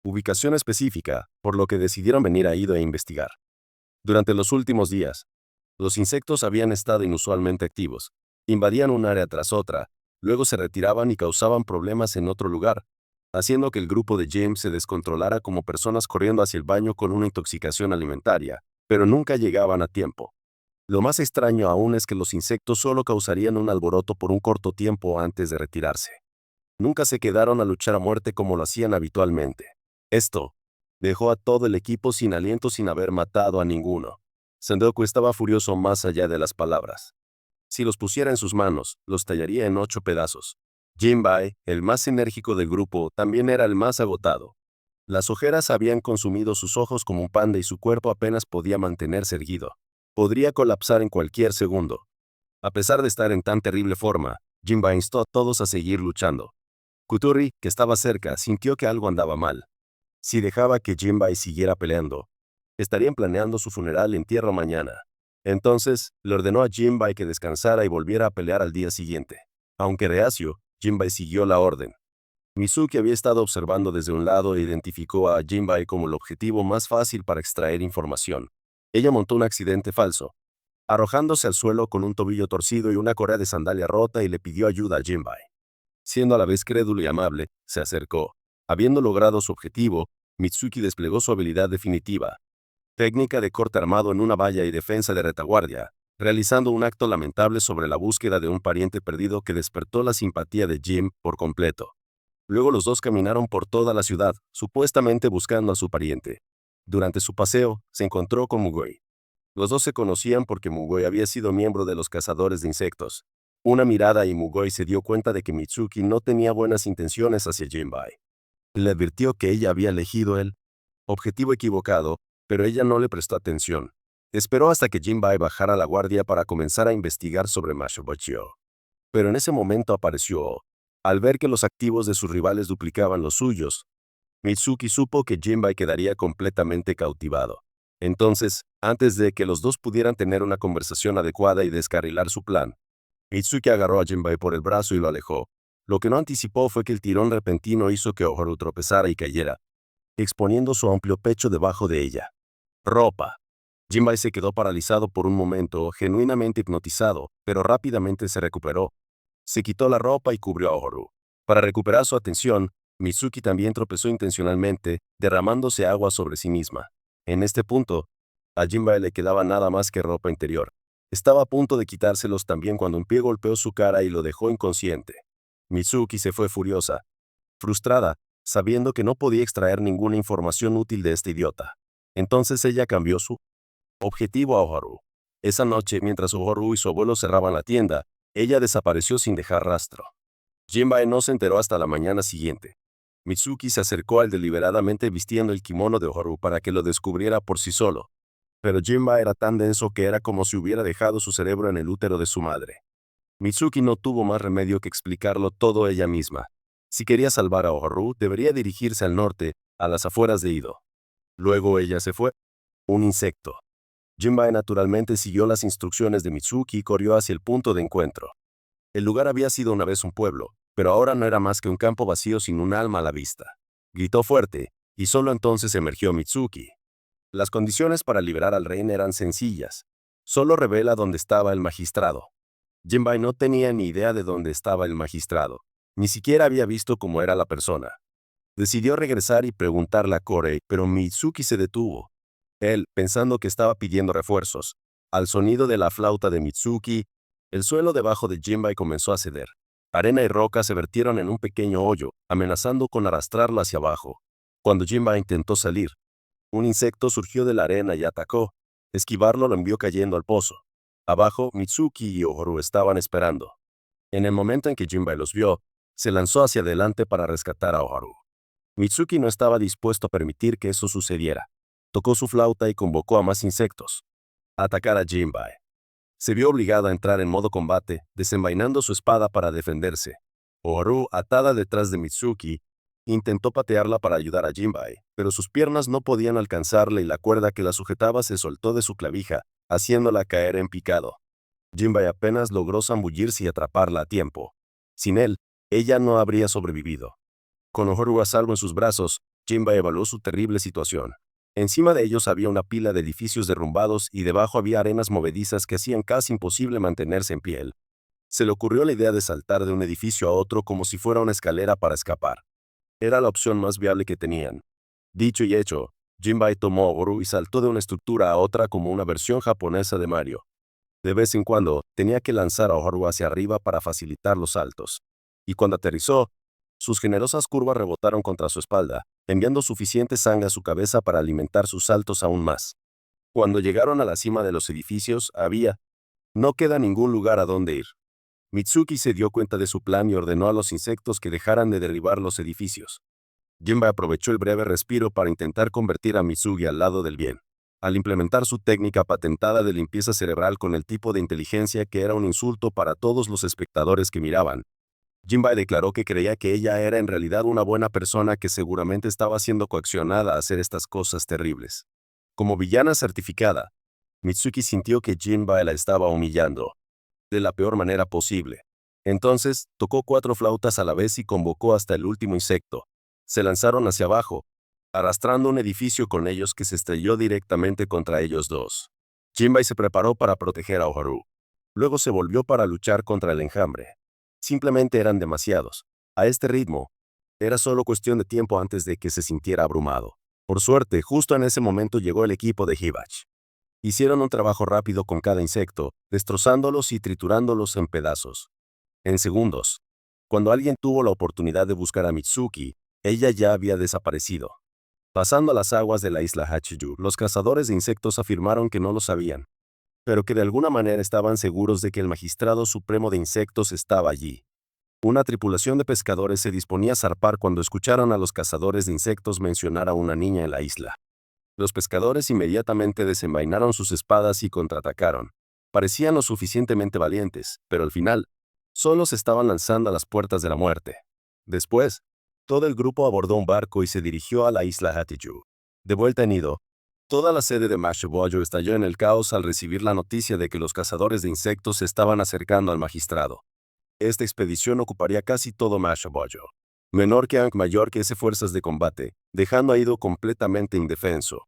ubicación específica, por lo que decidieron venir a Ido e investigar. Durante los últimos días, los insectos habían estado inusualmente activos. Invadían un área tras otra, luego se retiraban y causaban problemas en otro lugar, haciendo que el grupo de James se descontrolara como personas corriendo hacia el baño con una intoxicación alimentaria, pero nunca llegaban a tiempo. Lo más extraño aún es que los insectos solo causarían un alboroto por un corto tiempo antes de retirarse. Nunca se quedaron a luchar a muerte como lo hacían habitualmente. Esto dejó a todo el equipo sin aliento sin haber matado a ninguno. Sendoku estaba furioso más allá de las palabras. Si los pusiera en sus manos, los tallaría en 8 pedazos. Jinbei, el más enérgico del grupo, también era el más agotado. Las ojeras habían consumido sus ojos como un panda y su cuerpo apenas podía mantenerse erguido. Podría colapsar en cualquier segundo. A pesar de estar en tan terrible forma, Jinbei instó a todos a seguir luchando. Kuturi, que estaba cerca, sintió que algo andaba mal. Si dejaba que Jinbei siguiera peleando, estarían planeando su funeral en tierra mañana. Entonces, le ordenó a Jinbei que descansara y volviera a pelear al día siguiente. Aunque reacio, Jinbei siguió la orden. Mizuki había estado observando desde un lado e identificó a Jinbei como el objetivo más fácil para extraer información. Ella montó un accidente falso, arrojándose al suelo con un tobillo torcido y una correa de sandalia rota y le pidió ayuda a Jinbei. Siendo a la vez crédulo y amable, se acercó. Habiendo logrado su objetivo, Mitsuki desplegó su habilidad definitiva, técnica de corte armado en una valla y defensa de retaguardia, realizando un acto lamentable sobre la búsqueda de un pariente perdido que despertó la simpatía de Jim por completo. Luego los dos caminaron por toda la ciudad, supuestamente buscando a su pariente. Durante su paseo, se encontró con Mugoi. Los dos se conocían porque Mugoi había sido miembro de los cazadores de insectos. Una mirada y Mugoi se dio cuenta de que Mitsuki no tenía buenas intenciones hacia Jinbei. Le advirtió que ella había elegido el objetivo equivocado, pero ella no le prestó atención. Esperó hasta que Jinbei bajara la guardia para comenzar a investigar sobre Moshuboyo. Pero en ese momento apareció. Al ver que los activos de sus rivales duplicaban los suyos, Mitsuki supo que Jinbei quedaría completamente cautivado. Entonces, antes de que los dos pudieran tener una conversación adecuada y descarrilar su plan, Mitsuki agarró a Jinbei por el brazo y lo alejó. Lo que no anticipó fue que el tirón repentino hizo que Oharu tropezara y cayera, exponiendo su amplio pecho debajo de ella. Ropa. Jinbei se quedó paralizado por un momento, genuinamente hipnotizado, pero rápidamente se recuperó. Se quitó la ropa y cubrió a Oharu. Para recuperar su atención, Mitsuki también tropezó intencionalmente, derramándose agua sobre sí misma. En este punto, a Jinbei le quedaba nada más que ropa interior. Estaba a punto de quitárselos también cuando un pie golpeó su cara y lo dejó inconsciente. Mitsuki se fue furiosa, frustrada, sabiendo que no podía extraer ninguna información útil de este idiota. Entonces ella cambió su objetivo a Oharu. Esa noche, mientras Oharu y su abuelo cerraban la tienda, ella desapareció sin dejar rastro. Jinbei no se enteró hasta la mañana siguiente. Mitsuki se acercó al deliberadamente vistiendo el kimono de Oharu para que lo descubriera por sí solo. Pero Jinbei era tan denso que era como si hubiera dejado su cerebro en el útero de su madre. Mitsuki no tuvo más remedio que explicarlo todo ella misma. Si quería salvar a Oharu, debería dirigirse al norte, a las afueras de Ido. Luego ella se fue. Un insecto. Jinbei naturalmente siguió las instrucciones de Mitsuki y corrió hacia el punto de encuentro. El lugar había sido una vez un pueblo, pero ahora no era más que un campo vacío sin un alma a la vista. Gritó fuerte, y solo entonces emergió Mitsuki. Las condiciones para liberar al rey eran sencillas. Solo revela dónde estaba el magistrado. Jinbei no tenía ni idea de dónde estaba el magistrado. Ni siquiera había visto cómo era la persona. Decidió regresar y preguntarle a Korei, pero Mitsuki se detuvo. Él, pensando que estaba pidiendo refuerzos. Al sonido de la flauta de Mitsuki, el suelo debajo de Jinbei comenzó a ceder. Arena y roca se vertieron en un pequeño hoyo, amenazando con arrastrarlo hacia abajo. Cuando Jinbei intentó salir, un insecto surgió de la arena y atacó. Esquivarlo lo envió cayendo al pozo. Abajo, Mitsuki y Ohoru estaban esperando. En el momento en que Jinbei los vio, se lanzó hacia adelante para rescatar a Ohoru. Mitsuki no estaba dispuesto a permitir que eso sucediera. Tocó su flauta y convocó a más insectos. A atacar a Jinbei. Se vio obligado a entrar en modo combate, desenvainando su espada para defenderse. Ohoru, atada detrás de Mitsuki, intentó patearla para ayudar a Jinbei, pero sus piernas no podían alcanzarle y la cuerda que la sujetaba se soltó de su clavija, haciéndola caer en picado. Jinbei apenas logró zambullirse y atraparla a tiempo. Sin él, ella no habría sobrevivido. Con Ohoru a salvo en sus brazos, Jinbei evaluó su terrible situación. Encima de ellos había una pila de edificios derrumbados y debajo había arenas movedizas que hacían casi imposible mantenerse en pie. Se le ocurrió la idea de saltar de un edificio a otro como si fuera una escalera para escapar. Era la opción más viable que tenían. Dicho y hecho, Jinbei tomó a Ohoru y saltó de una estructura a otra como una versión japonesa de Mario. De vez en cuando, tenía que lanzar a Ohoru hacia arriba para facilitar los saltos. Y cuando aterrizó, sus generosas curvas rebotaron contra su espalda, enviando suficiente sangre a su cabeza para alimentar sus saltos aún más. Cuando llegaron a la cima de los edificios, no queda ningún lugar a donde ir. Mitsuki se dio cuenta de su plan y ordenó a los insectos que dejaran de derribar los edificios. Jinbei aprovechó el breve respiro para intentar convertir a Mitsuki al lado del bien. Al implementar su técnica patentada de limpieza cerebral con el tipo de inteligencia que era un insulto para todos los espectadores que miraban, Jinbei declaró que creía que ella era en realidad una buena persona que seguramente estaba siendo coaccionada a hacer estas cosas terribles. Como villana certificada, Mitsuki sintió que Jinbei la estaba humillando de la peor manera posible. Entonces, tocó 4 flautas a la vez y convocó hasta el último insecto. Se lanzaron hacia abajo, arrastrando un edificio con ellos que se estrelló directamente contra ellos dos. Jinbei se preparó para proteger a Ohoru. Luego se volvió para luchar contra el enjambre. Simplemente eran demasiados. A este ritmo, era solo cuestión de tiempo antes de que se sintiera abrumado. Por suerte, justo en ese momento llegó el equipo de Hibachi. Hicieron un trabajo rápido con cada insecto, destrozándolos y triturándolos en pedazos. En segundos. Cuando alguien tuvo la oportunidad de buscar a Mitsuki, ella ya había desaparecido. Pasando a las aguas de la isla Hachiyu, los cazadores de insectos afirmaron que no lo sabían, pero que de alguna manera estaban seguros de que el magistrado supremo de insectos estaba allí. Una tripulación de pescadores se disponía a zarpar cuando escucharon a los cazadores de insectos mencionar a una niña en la isla. Los pescadores inmediatamente desenvainaron sus espadas y contraatacaron. Parecían lo suficientemente valientes, pero al final, solo se estaban lanzando a las puertas de la muerte. Después, todo el grupo abordó un barco y se dirigió a la isla Hachiyu. De vuelta en Ido, toda la sede de Mashiboyo estalló en el caos al recibir la noticia de que los cazadores de insectos se estaban acercando al magistrado. Esta expedición ocuparía casi todo Mashiboyo. Menor que Ankh, mayor que ese fuerzas de combate, dejando a Ido completamente indefenso.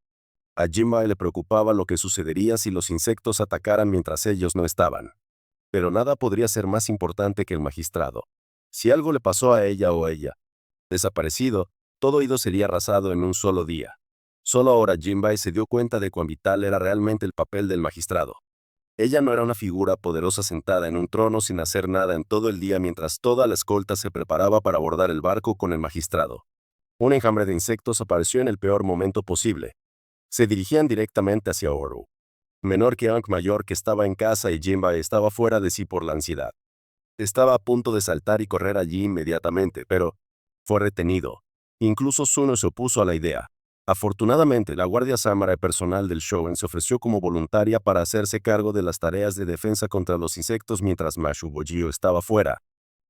A Jinbei le preocupaba lo que sucedería si los insectos atacaran mientras ellos no estaban. Pero nada podría ser más importante que el magistrado. Si algo le pasó a ella o ella, desaparecido, todo Ido sería arrasado en un solo día. Solo ahora Jinbei se dio cuenta de cuán vital era realmente el papel del magistrado. Ella no era una figura poderosa sentada en un trono sin hacer nada en todo el día mientras toda la escolta se preparaba para abordar el barco con el magistrado. Un enjambre de insectos apareció en el peor momento posible. Se dirigían directamente hacia Ohoru. Menor que Ankh, mayor que estaba en casa, y Jinbei estaba fuera de sí por la ansiedad. Estaba a punto de saltar y correr allí inmediatamente, pero fue retenido. Incluso Tsuno se opuso a la idea. Afortunadamente, la guardia samurai personal del Shogun se ofreció como voluntaria para hacerse cargo de las tareas de defensa contra los insectos mientras Mashiboyo estaba fuera.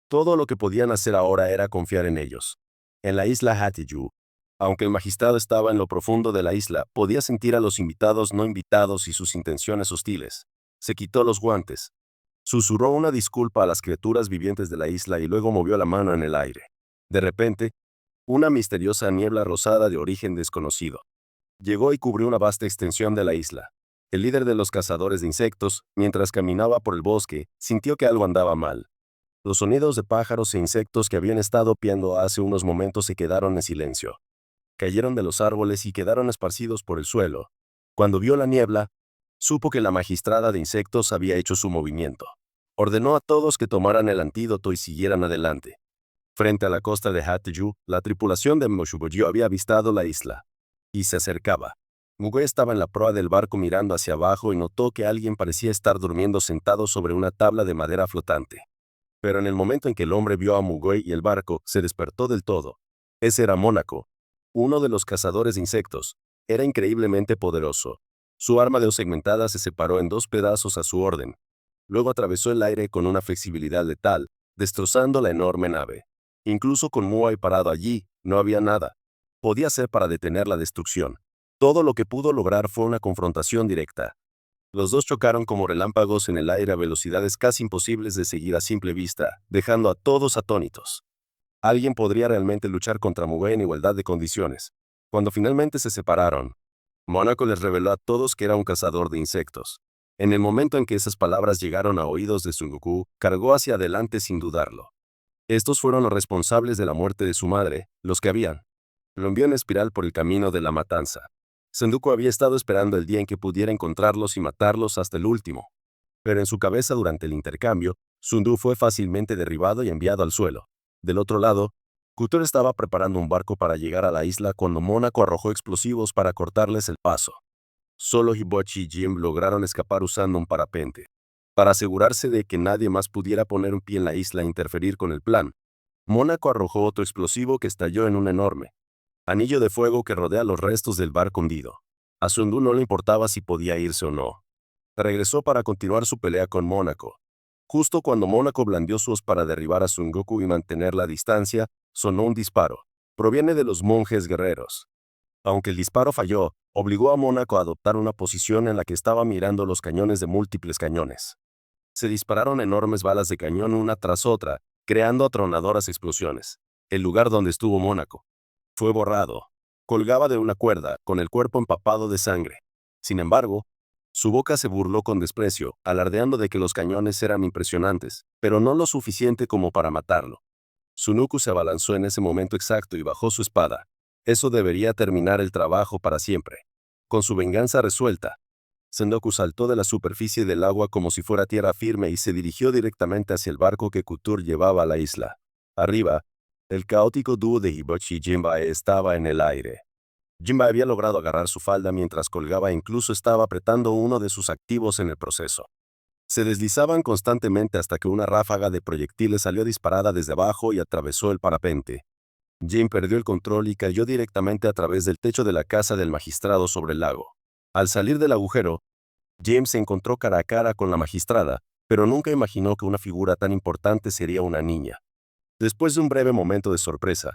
Todo lo que podían hacer ahora era confiar en ellos. En la isla Hachiyu, aunque el magistrado estaba en lo profundo de la isla, podía sentir a los invitados no invitados y sus intenciones hostiles. Se quitó los guantes. Susurró una disculpa a las criaturas vivientes de la isla y luego movió la mano en el aire. De repente, una misteriosa niebla rosada de origen desconocido llegó y cubrió una vasta extensión de la isla. El líder de los cazadores de insectos, mientras caminaba por el bosque, sintió que algo andaba mal. Los sonidos de pájaros e insectos que habían estado piando hace unos momentos se quedaron en silencio. Cayeron de los árboles y quedaron esparcidos por el suelo. Cuando vio la niebla, supo que la magistrada de insectos había hecho su movimiento. Ordenó a todos que tomaran el antídoto y siguieran adelante. Frente a la costa de Hateju, la tripulación de Moshuboji había avistado la isla. Y se acercaba. Mugwe estaba en la proa del barco mirando hacia abajo y notó que alguien parecía estar durmiendo sentado sobre una tabla de madera flotante. Pero en el momento en que el hombre vio a Mugwe y el barco, se despertó del todo. Ese era Mónaco, uno de los cazadores de insectos. Era increíblemente poderoso. Su arma de segmentada se separó en 2 pedazos a su orden. Luego atravesó el aire con una flexibilidad letal, destrozando la enorme nave. Incluso con Muay parado allí, no había nada. Podía ser para detener la destrucción. Todo lo que pudo lograr fue una confrontación directa. Los dos chocaron como relámpagos en el aire a velocidades casi imposibles de seguir a simple vista, dejando a todos atónitos. ¿Alguien podría realmente luchar contra Mugwe en igualdad de condiciones? Cuando finalmente se separaron, Mónaco les reveló a todos que era un cazador de insectos. En el momento en que esas palabras llegaron a oídos de Son Goku, cargó hacia adelante sin dudarlo. Estos fueron los responsables de la muerte de su madre, los que habían. Lo envió en espiral por el camino de la matanza. Sengoku había estado esperando el día en que pudiera encontrarlos y matarlos hasta el último. Pero en su cabeza durante el intercambio, Sundu fue fácilmente derribado y enviado al suelo. Del otro lado, Couture estaba preparando un barco para llegar a la isla cuando Mónaco arrojó explosivos para cortarles el paso. Solo Hibochi y Jim lograron escapar usando un parapente. Para asegurarse de que nadie más pudiera poner un pie en la isla e interferir con el plan, Mónaco arrojó otro explosivo que estalló en un enorme anillo de fuego que rodea los restos del barco hundido. A Sundu no le importaba si podía irse o no. Regresó para continuar su pelea con Mónaco. Justo cuando Mónaco blandió su hoz para derribar a Son Goku y mantener la distancia, sonó un disparo. Proviene de los monjes guerreros. Aunque el disparo falló, obligó a Mónaco a adoptar una posición en la que estaba mirando los cañones de múltiples cañones. Se dispararon enormes balas de cañón una tras otra, creando atronadoras explosiones. El lugar donde estuvo Mónaco fue borrado. Colgaba de una cuerda, con el cuerpo empapado de sangre. Sin embargo, su boca se burló con desprecio, alardeando de que los cañones eran impresionantes, pero no lo suficiente como para matarlo. Sunuku se abalanzó en ese momento exacto y bajó su espada. Eso debería terminar el trabajo para siempre. Con su venganza resuelta, Sengoku saltó de la superficie del agua como si fuera tierra firme y se dirigió directamente hacia el barco que Couture llevaba a la isla. Arriba, el caótico dúo de Hibochi y Jinbei estaba en el aire. Jinbei había logrado agarrar su falda mientras colgaba e incluso estaba apretando uno de sus activos en el proceso. Se deslizaban constantemente hasta que una ráfaga de proyectiles salió disparada desde abajo y atravesó el parapente. Jin perdió el control y cayó directamente a través del techo de la casa del magistrado sobre el lago. Al salir del agujero, James se encontró cara a cara con la magistrada, pero nunca imaginó que una figura tan importante sería una niña. Después de un breve momento de sorpresa,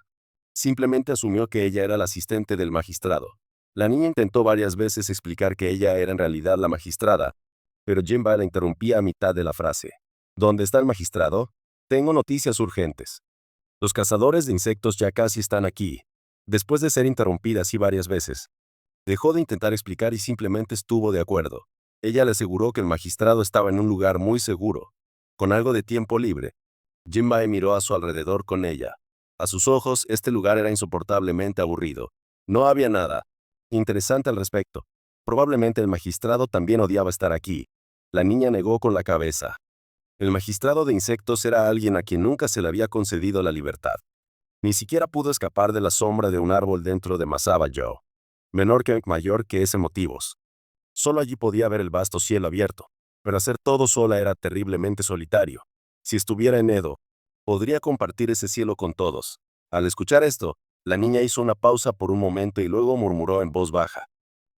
simplemente asumió que ella era la asistente del magistrado. La niña intentó varias veces explicar que ella era en realidad la magistrada, pero Jinbei la interrumpía a mitad de la frase. ¿Dónde está el magistrado? Tengo noticias urgentes. Los cazadores de insectos ya casi están aquí. Después de ser interrumpida así varias veces, dejó de intentar explicar y simplemente estuvo de acuerdo. Ella le aseguró que el magistrado estaba en un lugar muy seguro, con algo de tiempo libre. Jinbei miró a su alrededor con ella. A sus ojos, este lugar era insoportablemente aburrido. No había nada interesante al respecto. Probablemente el magistrado también odiaba estar aquí. La niña negó con la cabeza. El magistrado de insectos era alguien a quien nunca se le había concedido la libertad. Ni siquiera pudo escapar de la sombra de un árbol dentro de Masaba-jo. Menor que mayor que ese motivos. Solo allí podía ver el vasto cielo abierto. Pero hacer todo sola era terriblemente solitario. Si estuviera en Edo, podría compartir ese cielo con todos. Al escuchar esto, la niña hizo una pausa por un momento y luego murmuró en voz baja.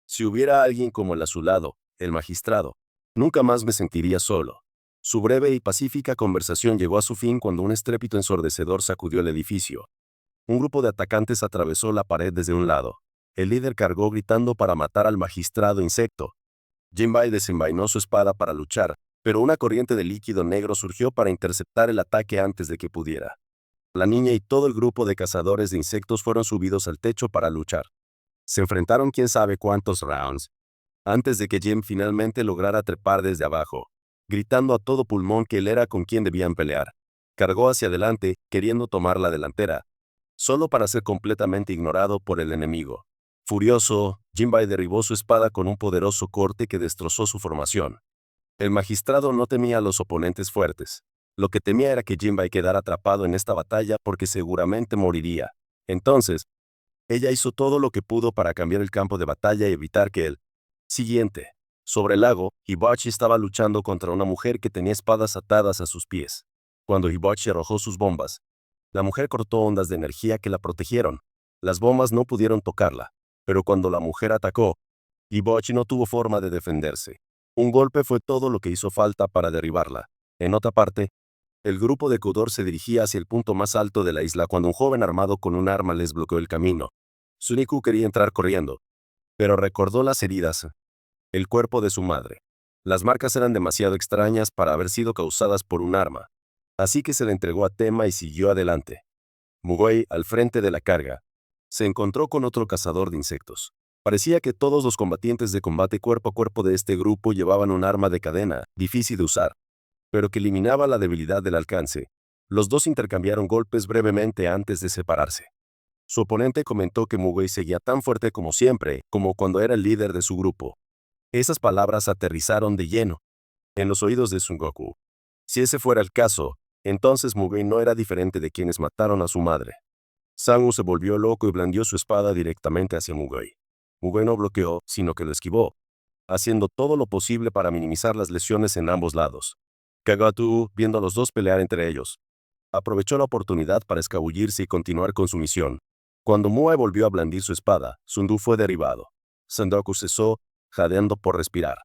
Si hubiera alguien como él a su lado, el magistrado, nunca más me sentiría solo. Su breve y pacífica conversación llegó a su fin cuando un estrépito ensordecedor sacudió el edificio. Un grupo de atacantes atravesó la pared desde un lado. El líder cargó gritando para matar al magistrado insecto. Jinbei desenvainó su espada para luchar, pero una corriente de líquido negro surgió para interceptar el ataque antes de que pudiera. La niña y todo el grupo de cazadores de insectos fueron subidos al techo para luchar. Se enfrentaron quién sabe cuántos rounds. antes de que Jim finalmente lograra trepar desde abajo, gritando a todo pulmón que él era con quien debían pelear. Cargó hacia adelante, queriendo tomar la delantera, solo para ser completamente ignorado por el enemigo. Furioso, Jinbei derribó su espada con un poderoso corte que destrozó su formación. El magistrado no temía a los oponentes fuertes. Lo que temía era que Jinbei quedara atrapado en esta batalla porque seguramente moriría. Entonces, ella hizo todo lo que pudo para cambiar el campo de batalla y evitar que el siguiente. Sobre el lago, Hibachi estaba luchando contra una mujer que tenía espadas atadas a sus pies. Cuando Hibachi arrojó sus bombas, la mujer cortó ondas de energía que la protegieron. Las bombas no pudieron tocarla, pero cuando la mujer atacó, Hibachi no tuvo forma de defenderse. Un golpe fue todo lo que hizo falta para derribarla. En otra parte, el grupo de Kudor se dirigía hacia el punto más alto de la isla cuando un joven armado con un arma les bloqueó el camino. Suniku quería entrar corriendo, pero recordó las heridas, el cuerpo de su madre. Las marcas eran demasiado extrañas para haber sido causadas por un arma, así que se le entregó a Tema y siguió adelante. Mugoi, al frente de la carga, se encontró con otro cazador de insectos. Parecía que todos los combatientes de combate cuerpo a cuerpo de este grupo llevaban un arma de cadena, difícil de usar, pero que eliminaba la debilidad del alcance. Los dos intercambiaron golpes brevemente antes de separarse. Su oponente comentó que Mugoi seguía tan fuerte como siempre, como cuando era el líder de su grupo. Esas palabras aterrizaron de lleno en los oídos de Son Goku. Si ese fuera el caso, entonces Mugoi no era diferente de quienes mataron a su madre. Sangu se volvió loco y blandió su espada directamente hacia Mugoi. Mugoi no bloqueó, sino que lo esquivó, haciendo todo lo posible para minimizar las lesiones en ambos lados. Kagatu, viendo a los dos pelear entre ellos, aprovechó la oportunidad para escabullirse y continuar con su misión. Cuando Muai volvió a blandir su espada, Sundu fue derribado. Sandoku cesó, jadeando por respirar,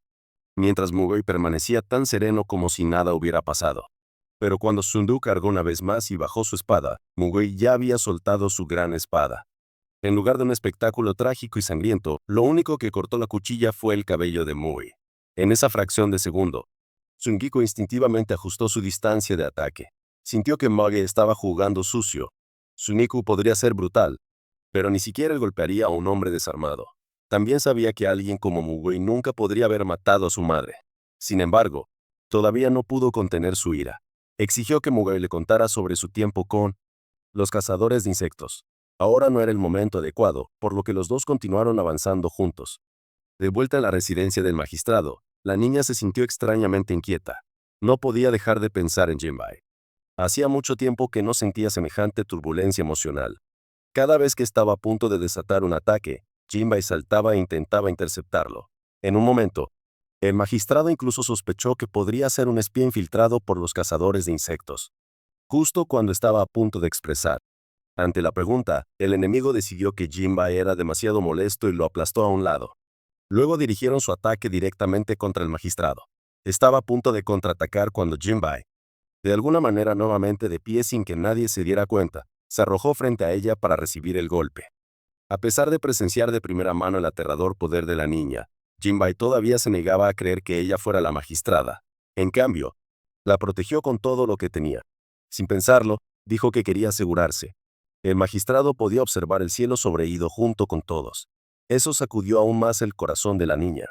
mientras Mugoi permanecía tan sereno como si nada hubiera pasado. Pero cuando Sundu cargó una vez más y bajó su espada, Mugoi ya había soltado su gran espada. En lugar de un espectáculo trágico y sangriento, lo único que cortó la cuchilla fue el cabello de Mugoi. En esa fracción de segundo, Sungiko instintivamente ajustó su distancia de ataque. Sintió que Mugoi estaba jugando sucio. Suniku podría ser brutal, pero ni siquiera él golpearía a un hombre desarmado. También sabía que alguien como Mugoi nunca podría haber matado a su madre. Sin embargo, todavía no pudo contener su ira. Exigió que Mugoi le contara sobre su tiempo con los cazadores de insectos. Ahora no era el momento adecuado, por lo que los dos continuaron avanzando juntos. De vuelta a la residencia del magistrado, la niña se sintió extrañamente inquieta. No podía dejar de pensar en Jinbei. Hacía mucho tiempo que no sentía semejante turbulencia emocional. Cada vez que estaba a punto de desatar un ataque, Jinbei saltaba e intentaba interceptarlo. En un momento, el magistrado incluso sospechó que podría ser un espía infiltrado por los cazadores de insectos. Justo cuando estaba a punto de expresar. Ante la pregunta, el enemigo decidió que Jinbei era demasiado molesto y lo aplastó a un lado. Luego dirigieron su ataque directamente contra el magistrado. Estaba a punto de contraatacar cuando Jinbei, de alguna manera nuevamente de pie sin que nadie se diera cuenta, se arrojó frente a ella para recibir el golpe. A pesar de presenciar de primera mano el aterrador poder de la niña, Jinbei todavía se negaba a creer que ella fuera la magistrada. En cambio, la protegió con todo lo que tenía. Sin pensarlo, dijo que quería asegurarse. El magistrado podía observar el cielo sobreído junto con todos. Eso sacudió aún más el corazón de la niña.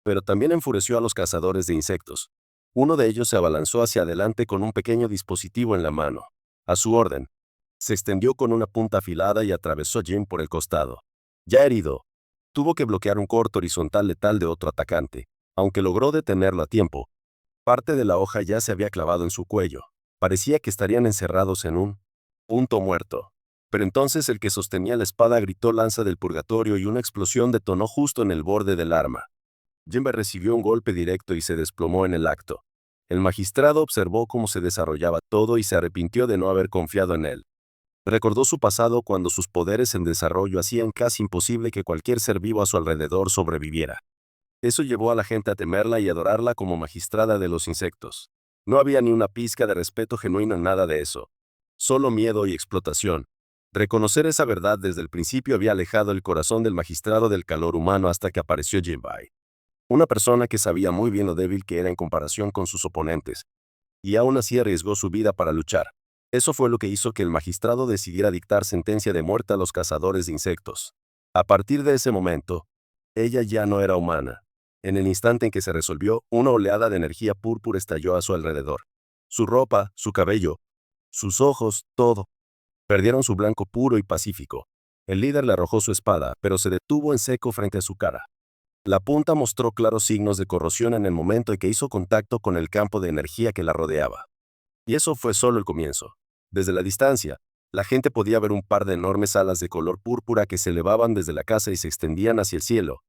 Pero también enfureció a los cazadores de insectos. Uno de ellos se abalanzó hacia adelante con un pequeño dispositivo en la mano. A su orden, se extendió con una punta afilada y atravesó a Jin por el costado. Ya herido, tuvo que bloquear un corte horizontal letal de otro atacante. Aunque logró detenerlo a tiempo, parte de la hoja ya se había clavado en su cuello. Parecía que estarían encerrados en un punto muerto. Pero entonces el que sostenía la espada gritó lanza del purgatorio y una explosión detonó justo en el borde del arma. Jinbei recibió un golpe directo y se desplomó en el acto. El magistrado observó cómo se desarrollaba todo y se arrepintió de no haber confiado en él. Recordó su pasado cuando sus poderes en desarrollo hacían casi imposible que cualquier ser vivo a su alrededor sobreviviera. Eso llevó a la gente a temerla y adorarla como magistrada de los insectos. No había ni una pizca de respeto genuino en nada de eso. Solo miedo y explotación. Reconocer esa verdad desde el principio había alejado el corazón del magistrado del calor humano hasta que apareció Jinbei. Una persona que sabía muy bien lo débil que era en comparación con sus oponentes. Y aún así arriesgó su vida para luchar. Eso fue lo que hizo que el magistrado decidiera dictar sentencia de muerte a los cazadores de insectos. A partir de ese momento, ella ya no era humana. En el instante en que se resolvió, una oleada de energía púrpura estalló a su alrededor. Su ropa, su cabello, sus ojos, todo. Perdieron su blanco puro y pacífico. El líder le arrojó su espada, pero se detuvo en seco frente a su cara. La punta mostró claros signos de corrosión en el momento en que hizo contacto con el campo de energía que la rodeaba. Y eso fue solo el comienzo. Desde la distancia, la gente podía ver un par de enormes alas de color púrpura que se elevaban desde la casa y se extendían hacia el cielo,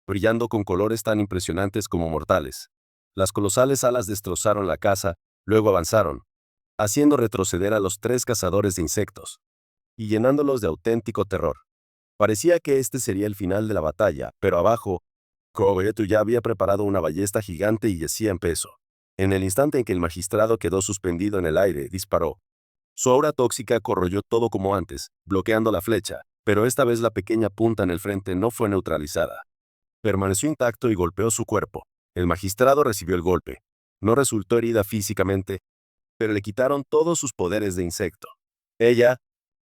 brillando con colores tan impresionantes como mortales. Las colosales alas destrozaron la casa, luego avanzaron, haciendo retroceder a los 3 cazadores de insectos, y llenándolos de auténtico terror. Parecía que este sería el final de la batalla, pero abajo, Kogetu ya había preparado una ballesta gigante y yacía en peso. En el instante en que el magistrado quedó suspendido en el aire, disparó. Su aura tóxica corroyó todo como antes, bloqueando la flecha, pero esta vez la pequeña punta en el frente no fue neutralizada. Permaneció intacto y golpeó su cuerpo. El magistrado recibió el golpe. No resultó herida físicamente, pero le quitaron todos sus poderes de insecto. Ella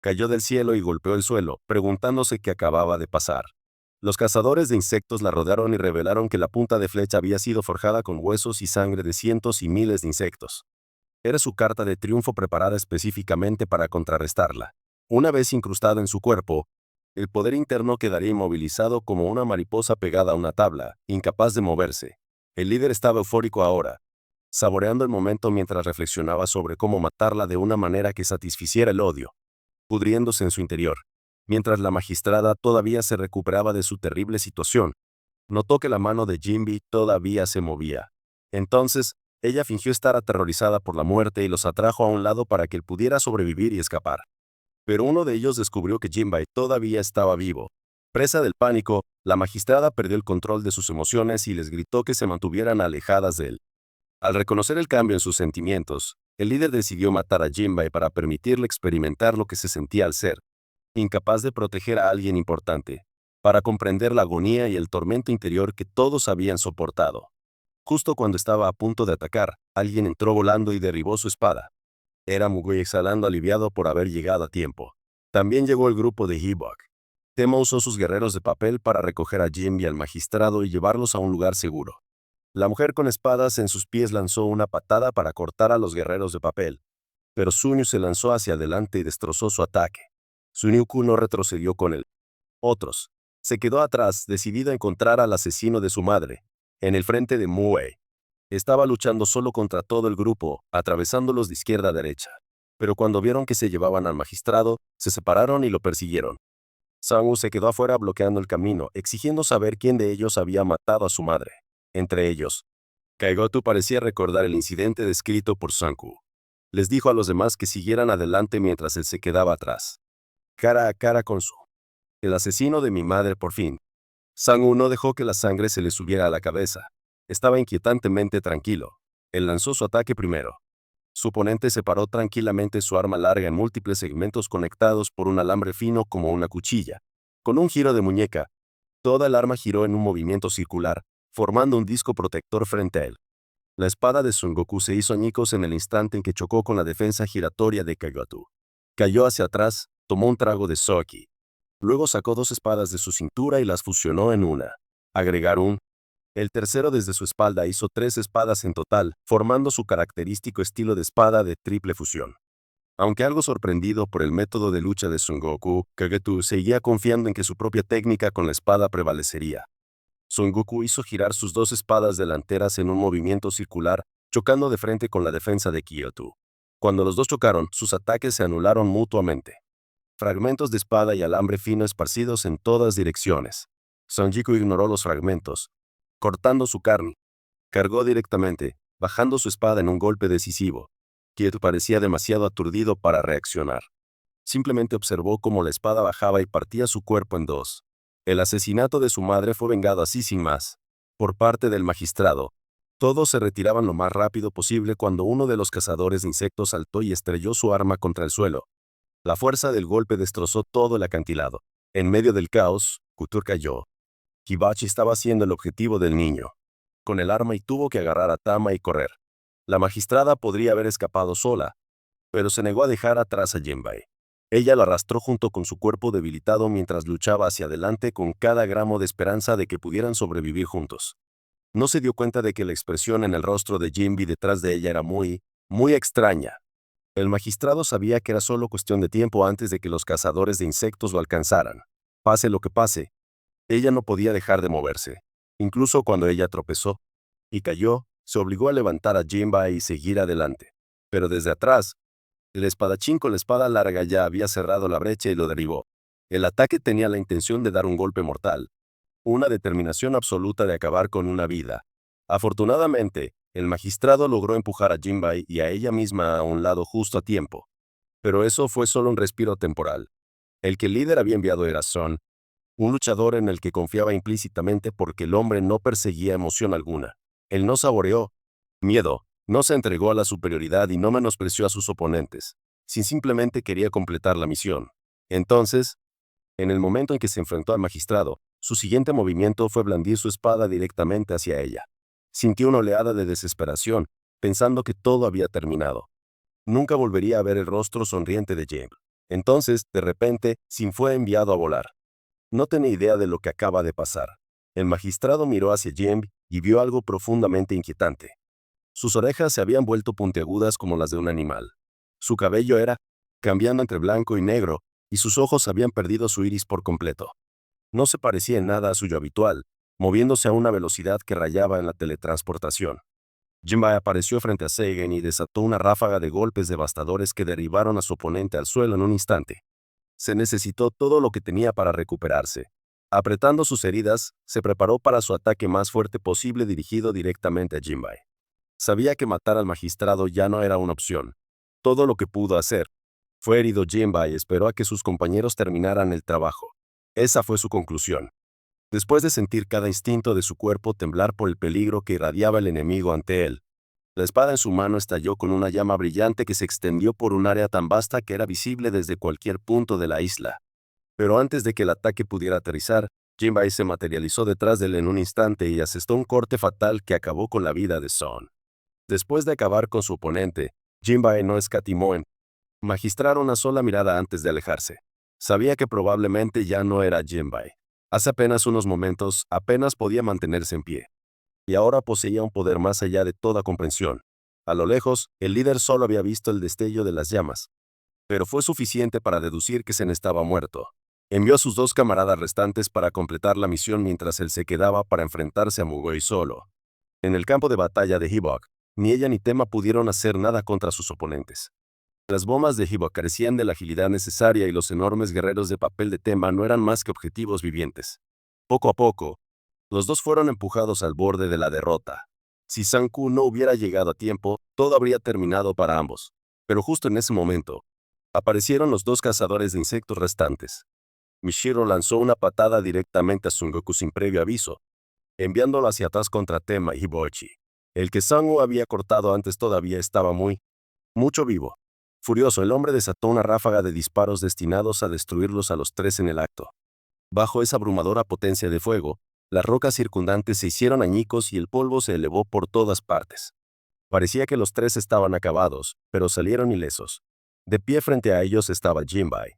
cayó del cielo y golpeó el suelo, preguntándose qué acababa de pasar. Los cazadores de insectos la rodearon y revelaron que la punta de flecha había sido forjada con huesos y sangre de cientos y miles de insectos. Era su carta de triunfo preparada específicamente para contrarrestarla. Una vez incrustado en su cuerpo, el poder interno quedaría inmovilizado como una mariposa pegada a una tabla, incapaz de moverse. El líder estaba eufórico ahora, saboreando el momento mientras reflexionaba sobre cómo matarla de una manera que satisficiera el odio, pudriéndose en su interior. Mientras la magistrada todavía se recuperaba de su terrible situación, notó que la mano de Jinbe todavía se movía. Entonces, ella fingió estar aterrorizada por la muerte y los atrajo a un lado para que él pudiera sobrevivir y escapar. Pero uno de ellos descubrió que Jinbe todavía estaba vivo. Presa del pánico, la magistrada perdió el control de sus emociones y les gritó que se mantuvieran alejadas de él. Al reconocer el cambio en sus sentimientos, el líder decidió matar a Jinbe para permitirle experimentar lo que se sentía al ser incapaz de proteger a alguien importante, para comprender la agonía y el tormento interior que todos habían soportado. Justo cuando estaba a punto de atacar, alguien entró volando y derribó su espada. Era Mugui exhalando aliviado por haber llegado a tiempo. También llegó el grupo de Hibok. Tema usó sus guerreros de papel para recoger a Jim y al magistrado y llevarlos a un lugar seguro. La mujer con espadas en sus pies lanzó una patada para cortar a los guerreros de papel, pero Sunyu se lanzó hacia adelante y destrozó su ataque. Sunyuku no retrocedió con él. Otros. Se quedó atrás, decidido a encontrar al asesino de su madre, en el frente de Muei. Estaba luchando solo contra todo el grupo, atravesándolos de izquierda a derecha. Pero cuando vieron que se llevaban al magistrado, se separaron y lo persiguieron. Sangu se quedó afuera bloqueando el camino, exigiendo saber quién de ellos había matado a su madre. Entre ellos, Kaigotu parecía recordar el incidente descrito por Sanku. Les dijo a los demás que siguieran adelante mientras él se quedaba atrás. Cara a cara con el asesino de mi madre por fin. Sangu no dejó que la sangre se le subiera a la cabeza. Estaba inquietantemente tranquilo. Él lanzó su ataque primero. Su oponente separó tranquilamente su arma larga en múltiples segmentos conectados por un alambre fino como una cuchilla. Con un giro de muñeca, toda el arma giró en un movimiento circular, formando un disco protector frente a él. La espada de Son Goku se hizo añicos en el instante en que chocó con la defensa giratoria de Kaigotu. Cayó hacia atrás, tomó un trago de Soki. Luego sacó 2 espadas de su cintura y las fusionó en una. Agregar un. El tercero desde su espalda hizo 3 espadas en total, formando su característico estilo de espada de triple fusión. Aunque algo sorprendido por el método de lucha de Son Goku, Kaigotu seguía confiando en que su propia técnica con la espada prevalecería. Son Goku hizo girar sus 2 espadas delanteras en un movimiento circular, chocando de frente con la defensa de Kyoto. Cuando los dos chocaron, sus ataques se anularon mutuamente. Fragmentos de espada y alambre fino esparcidos en todas direcciones. Son Goku ignoró los fragmentos, cortando su carne. Cargó directamente, bajando su espada en un golpe decisivo. Kyoto parecía demasiado aturdido para reaccionar. Simplemente observó cómo la espada bajaba y partía su cuerpo en 2. El asesinato de su madre fue vengado así sin más. Por parte del magistrado, todos se retiraban lo más rápido posible cuando uno de los cazadores de insectos saltó y estrelló su arma contra el suelo. La fuerza del golpe destrozó todo el acantilado. En medio del caos, Couture cayó. Hibachi estaba siendo el objetivo del niño. Con el arma y tuvo que agarrar a Tama y correr. La magistrada podría haber escapado sola, pero se negó a dejar atrás a Jinbe. Ella lo arrastró junto con su cuerpo debilitado mientras luchaba hacia adelante con cada gramo de esperanza de que pudieran sobrevivir juntos. No se dio cuenta de que la expresión en el rostro de Jinby detrás de ella era muy, muy extraña. El magistrado sabía que era solo cuestión de tiempo antes de que los cazadores de insectos lo alcanzaran. Pase lo que pase, ella no podía dejar de moverse. Incluso cuando ella tropezó y cayó, se obligó a levantar a Jinbei y seguir adelante. Pero desde atrás, el espadachín con la espada larga ya había cerrado la brecha y lo derribó. El ataque tenía la intención de dar un golpe mortal, una determinación absoluta de acabar con una vida. Afortunadamente, el magistrado logró empujar a Jinbei y a ella misma a un lado justo a tiempo. Pero eso fue solo un respiro temporal. El que el líder había enviado era Son, un luchador en el que confiaba implícitamente porque el hombre no perseguía emoción alguna. Él no saboreó miedo, no se entregó a la superioridad y no menospreció a sus oponentes, si simplemente quería completar la misión. Entonces, en el momento en que se enfrentó al magistrado, su siguiente movimiento fue blandir su espada directamente hacia ella. Sintió una oleada de desesperación, pensando que todo había terminado. Nunca volvería a ver el rostro sonriente de Jim. Entonces, de repente, Sin fue enviado a volar. No tenía idea de lo que acaba de pasar. El magistrado miró hacia Jim y vio algo profundamente inquietante. Sus orejas se habían vuelto puntiagudas como las de un animal. Su cabello era, cambiando entre blanco y negro, y sus ojos habían perdido su iris por completo. No se parecía en nada a suyo habitual, moviéndose a una velocidad que rayaba en la teletransportación. Jinbei apareció frente a Seigen y desató una ráfaga de golpes devastadores que derribaron a su oponente al suelo en un instante. Se necesitó todo lo que tenía para recuperarse. Apretando sus heridas, se preparó para su ataque más fuerte posible dirigido directamente a Jinbei. Sabía que matar al magistrado ya no era una opción. Todo lo que pudo hacer fue herido. Jinbei esperó a que sus compañeros terminaran el trabajo. Esa fue su conclusión. Después de sentir cada instinto de su cuerpo temblar por el peligro que irradiaba el enemigo ante él, la espada en su mano estalló con una llama brillante que se extendió por un área tan vasta que era visible desde cualquier punto de la isla. Pero antes de que el ataque pudiera aterrizar, Jinbei se materializó detrás de él en un instante y asestó un corte fatal que acabó con la vida de Son. Después de acabar con su oponente, Jinbei no escatimó en magistrar una sola mirada antes de alejarse. Sabía que probablemente ya no era Jinbei. Hace apenas unos momentos, apenas podía mantenerse en pie. Y ahora poseía un poder más allá de toda comprensión. A lo lejos, el líder solo había visto el destello de las llamas. Pero fue suficiente para deducir que Zen estaba muerto. Envió a sus dos camaradas restantes para completar la misión mientras él se quedaba para enfrentarse a Mugoi solo. En el campo de batalla de Hibok, ni ella ni Tema pudieron hacer nada contra sus oponentes. Las bombas de Hibok carecían de la agilidad necesaria y los enormes guerreros de papel de Tema no eran más que objetivos vivientes. Poco a poco, los dos fueron empujados al borde de la derrota. Si Sanku no hubiera llegado a tiempo, todo habría terminado para ambos. Pero justo en ese momento, aparecieron los dos cazadores de insectos restantes. Mishiro lanzó una patada directamente a Son Goku sin previo aviso, enviándolo hacia atrás contra Tema y Hiboichi. El que Sangu había cortado antes todavía estaba mucho vivo. Furioso, el hombre desató una ráfaga de disparos destinados a destruirlos a los tres en el acto. Bajo esa abrumadora potencia de fuego, las rocas circundantes se hicieron añicos y el polvo se elevó por todas partes. Parecía que los tres estaban acabados, pero salieron ilesos. De pie frente a ellos estaba Jinbei,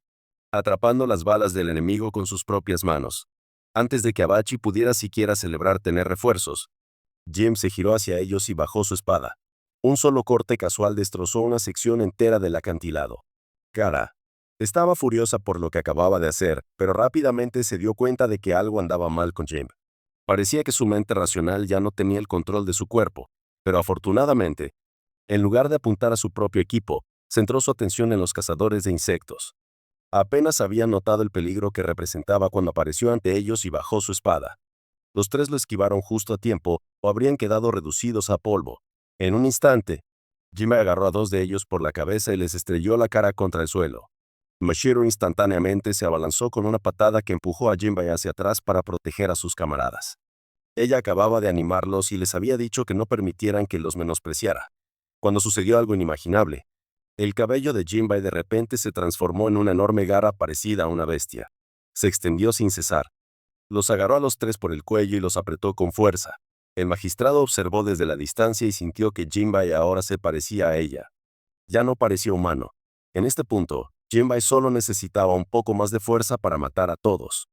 atrapando las balas del enemigo con sus propias manos. Antes de que Abachi pudiera siquiera celebrar tener refuerzos, Jim se giró hacia ellos y bajó su espada. Un solo corte casual destrozó una sección entera del acantilado. Kara estaba furiosa por lo que acababa de hacer, pero rápidamente se dio cuenta de que algo andaba mal con Jim. Parecía que su mente racional ya no tenía el control de su cuerpo, pero afortunadamente, en lugar de apuntar a su propio equipo, centró su atención en los cazadores de insectos. Apenas había notado el peligro que representaba cuando apareció ante ellos y bajó su espada. Los tres lo esquivaron justo a tiempo, o habrían quedado reducidos a polvo. En un instante, Jim agarró a dos de ellos por la cabeza y les estrelló la cara contra el suelo. Mashiro instantáneamente se abalanzó con una patada que empujó a Jinbei hacia atrás para proteger a sus camaradas. Ella acababa de animarlos y les había dicho que no permitieran que los menospreciara. Cuando sucedió algo inimaginable, el cabello de Jinbei de repente se transformó en una enorme garra parecida a una bestia. Se extendió sin cesar. Los agarró a los tres por el cuello y los apretó con fuerza. El magistrado observó desde la distancia y sintió que Jinbei ahora se parecía a ella. Ya no parecía humano. En este punto, Jinbei solo necesitaba un poco más de fuerza para matar a todos.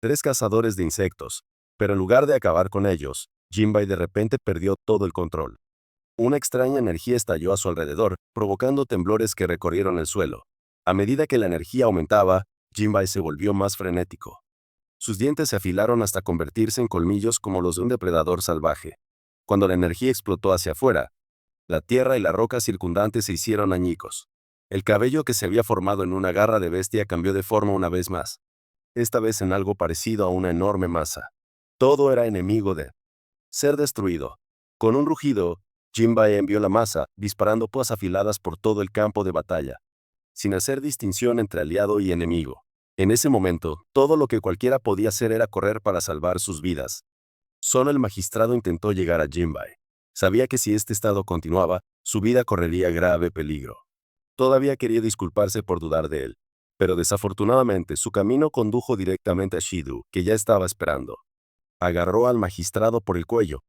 Tres cazadores de insectos. Pero en lugar de acabar con ellos, Jinbei de repente perdió todo el control. Una extraña energía estalló a su alrededor, provocando temblores que recorrieron el suelo. A medida que la energía aumentaba, Jinbei se volvió más frenético. Sus dientes se afilaron hasta convertirse en colmillos como los de un depredador salvaje. Cuando la energía explotó hacia afuera, la tierra y la roca circundante se hicieron añicos. El cabello que se había formado en una garra de bestia cambió de forma una vez más, esta vez en algo parecido a una enorme masa. Todo era enemigo de ser destruido. Con un rugido, Jinbei envió la masa, disparando púas afiladas por todo el campo de batalla, sin hacer distinción entre aliado y enemigo. En ese momento, todo lo que cualquiera podía hacer era correr para salvar sus vidas. Solo el magistrado intentó llegar a Jinbei. Sabía que si este estado continuaba, su vida correría grave peligro. Todavía quería disculparse por dudar de él, pero desafortunadamente su camino condujo directamente a Shidu, que ya estaba esperando. Agarró al magistrado por el cuello,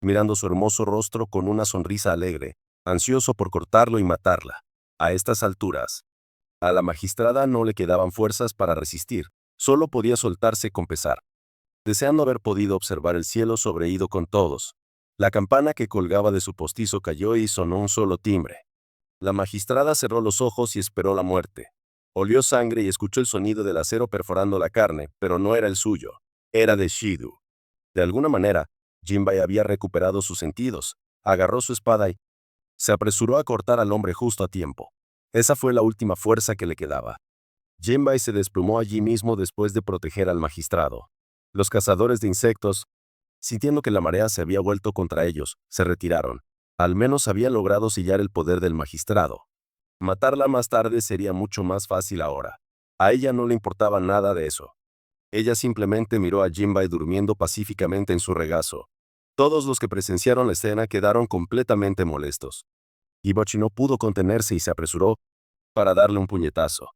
mirando su hermoso rostro con una sonrisa alegre, ansioso por cortarlo y matarla. A estas alturas, a la magistrada no le quedaban fuerzas para resistir, solo podía soltarse con pesar. Deseando haber podido observar el cielo sobreído con todos, la campana que colgaba de su postizo cayó y sonó un solo timbre. La magistrada cerró los ojos y esperó la muerte. Olió sangre y escuchó el sonido del acero perforando la carne, pero no era el suyo, era de Shidu. De alguna manera, Jinbei había recuperado sus sentidos, agarró su espada y se apresuró a cortar al hombre justo a tiempo. Esa fue la última fuerza que le quedaba. Jinbei se desplomó allí mismo después de proteger al magistrado. Los cazadores de insectos, sintiendo que la marea se había vuelto contra ellos, se retiraron. Al menos había logrado sellar el poder del magistrado. Matarla más tarde sería mucho más fácil ahora. A ella no le importaba nada de eso. Ella simplemente miró a Jinbei durmiendo pacíficamente en su regazo. Todos los que presenciaron la escena quedaron completamente molestos. Hibachi no pudo contenerse y se apresuró para darle un puñetazo.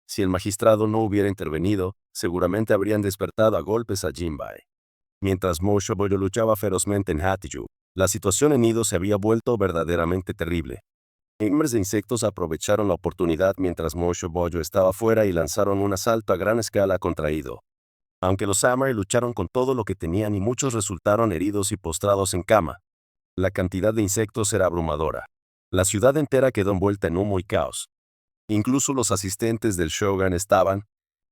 Si el magistrado no hubiera intervenido, seguramente habrían despertado a golpes a Jinbei. Mientras Moshoboyo luchaba ferozmente en Hatiju, la situación en Nido se había vuelto verdaderamente terrible. Hombres de insectos aprovecharon la oportunidad mientras Moshoboyo estaba fuera y lanzaron un asalto a gran escala contra Ido. Aunque los Samurai lucharon con todo lo que tenían y muchos resultaron heridos y postrados en cama, la cantidad de insectos era abrumadora. La ciudad entera quedó envuelta en humo y caos. Incluso los asistentes del shogun estaban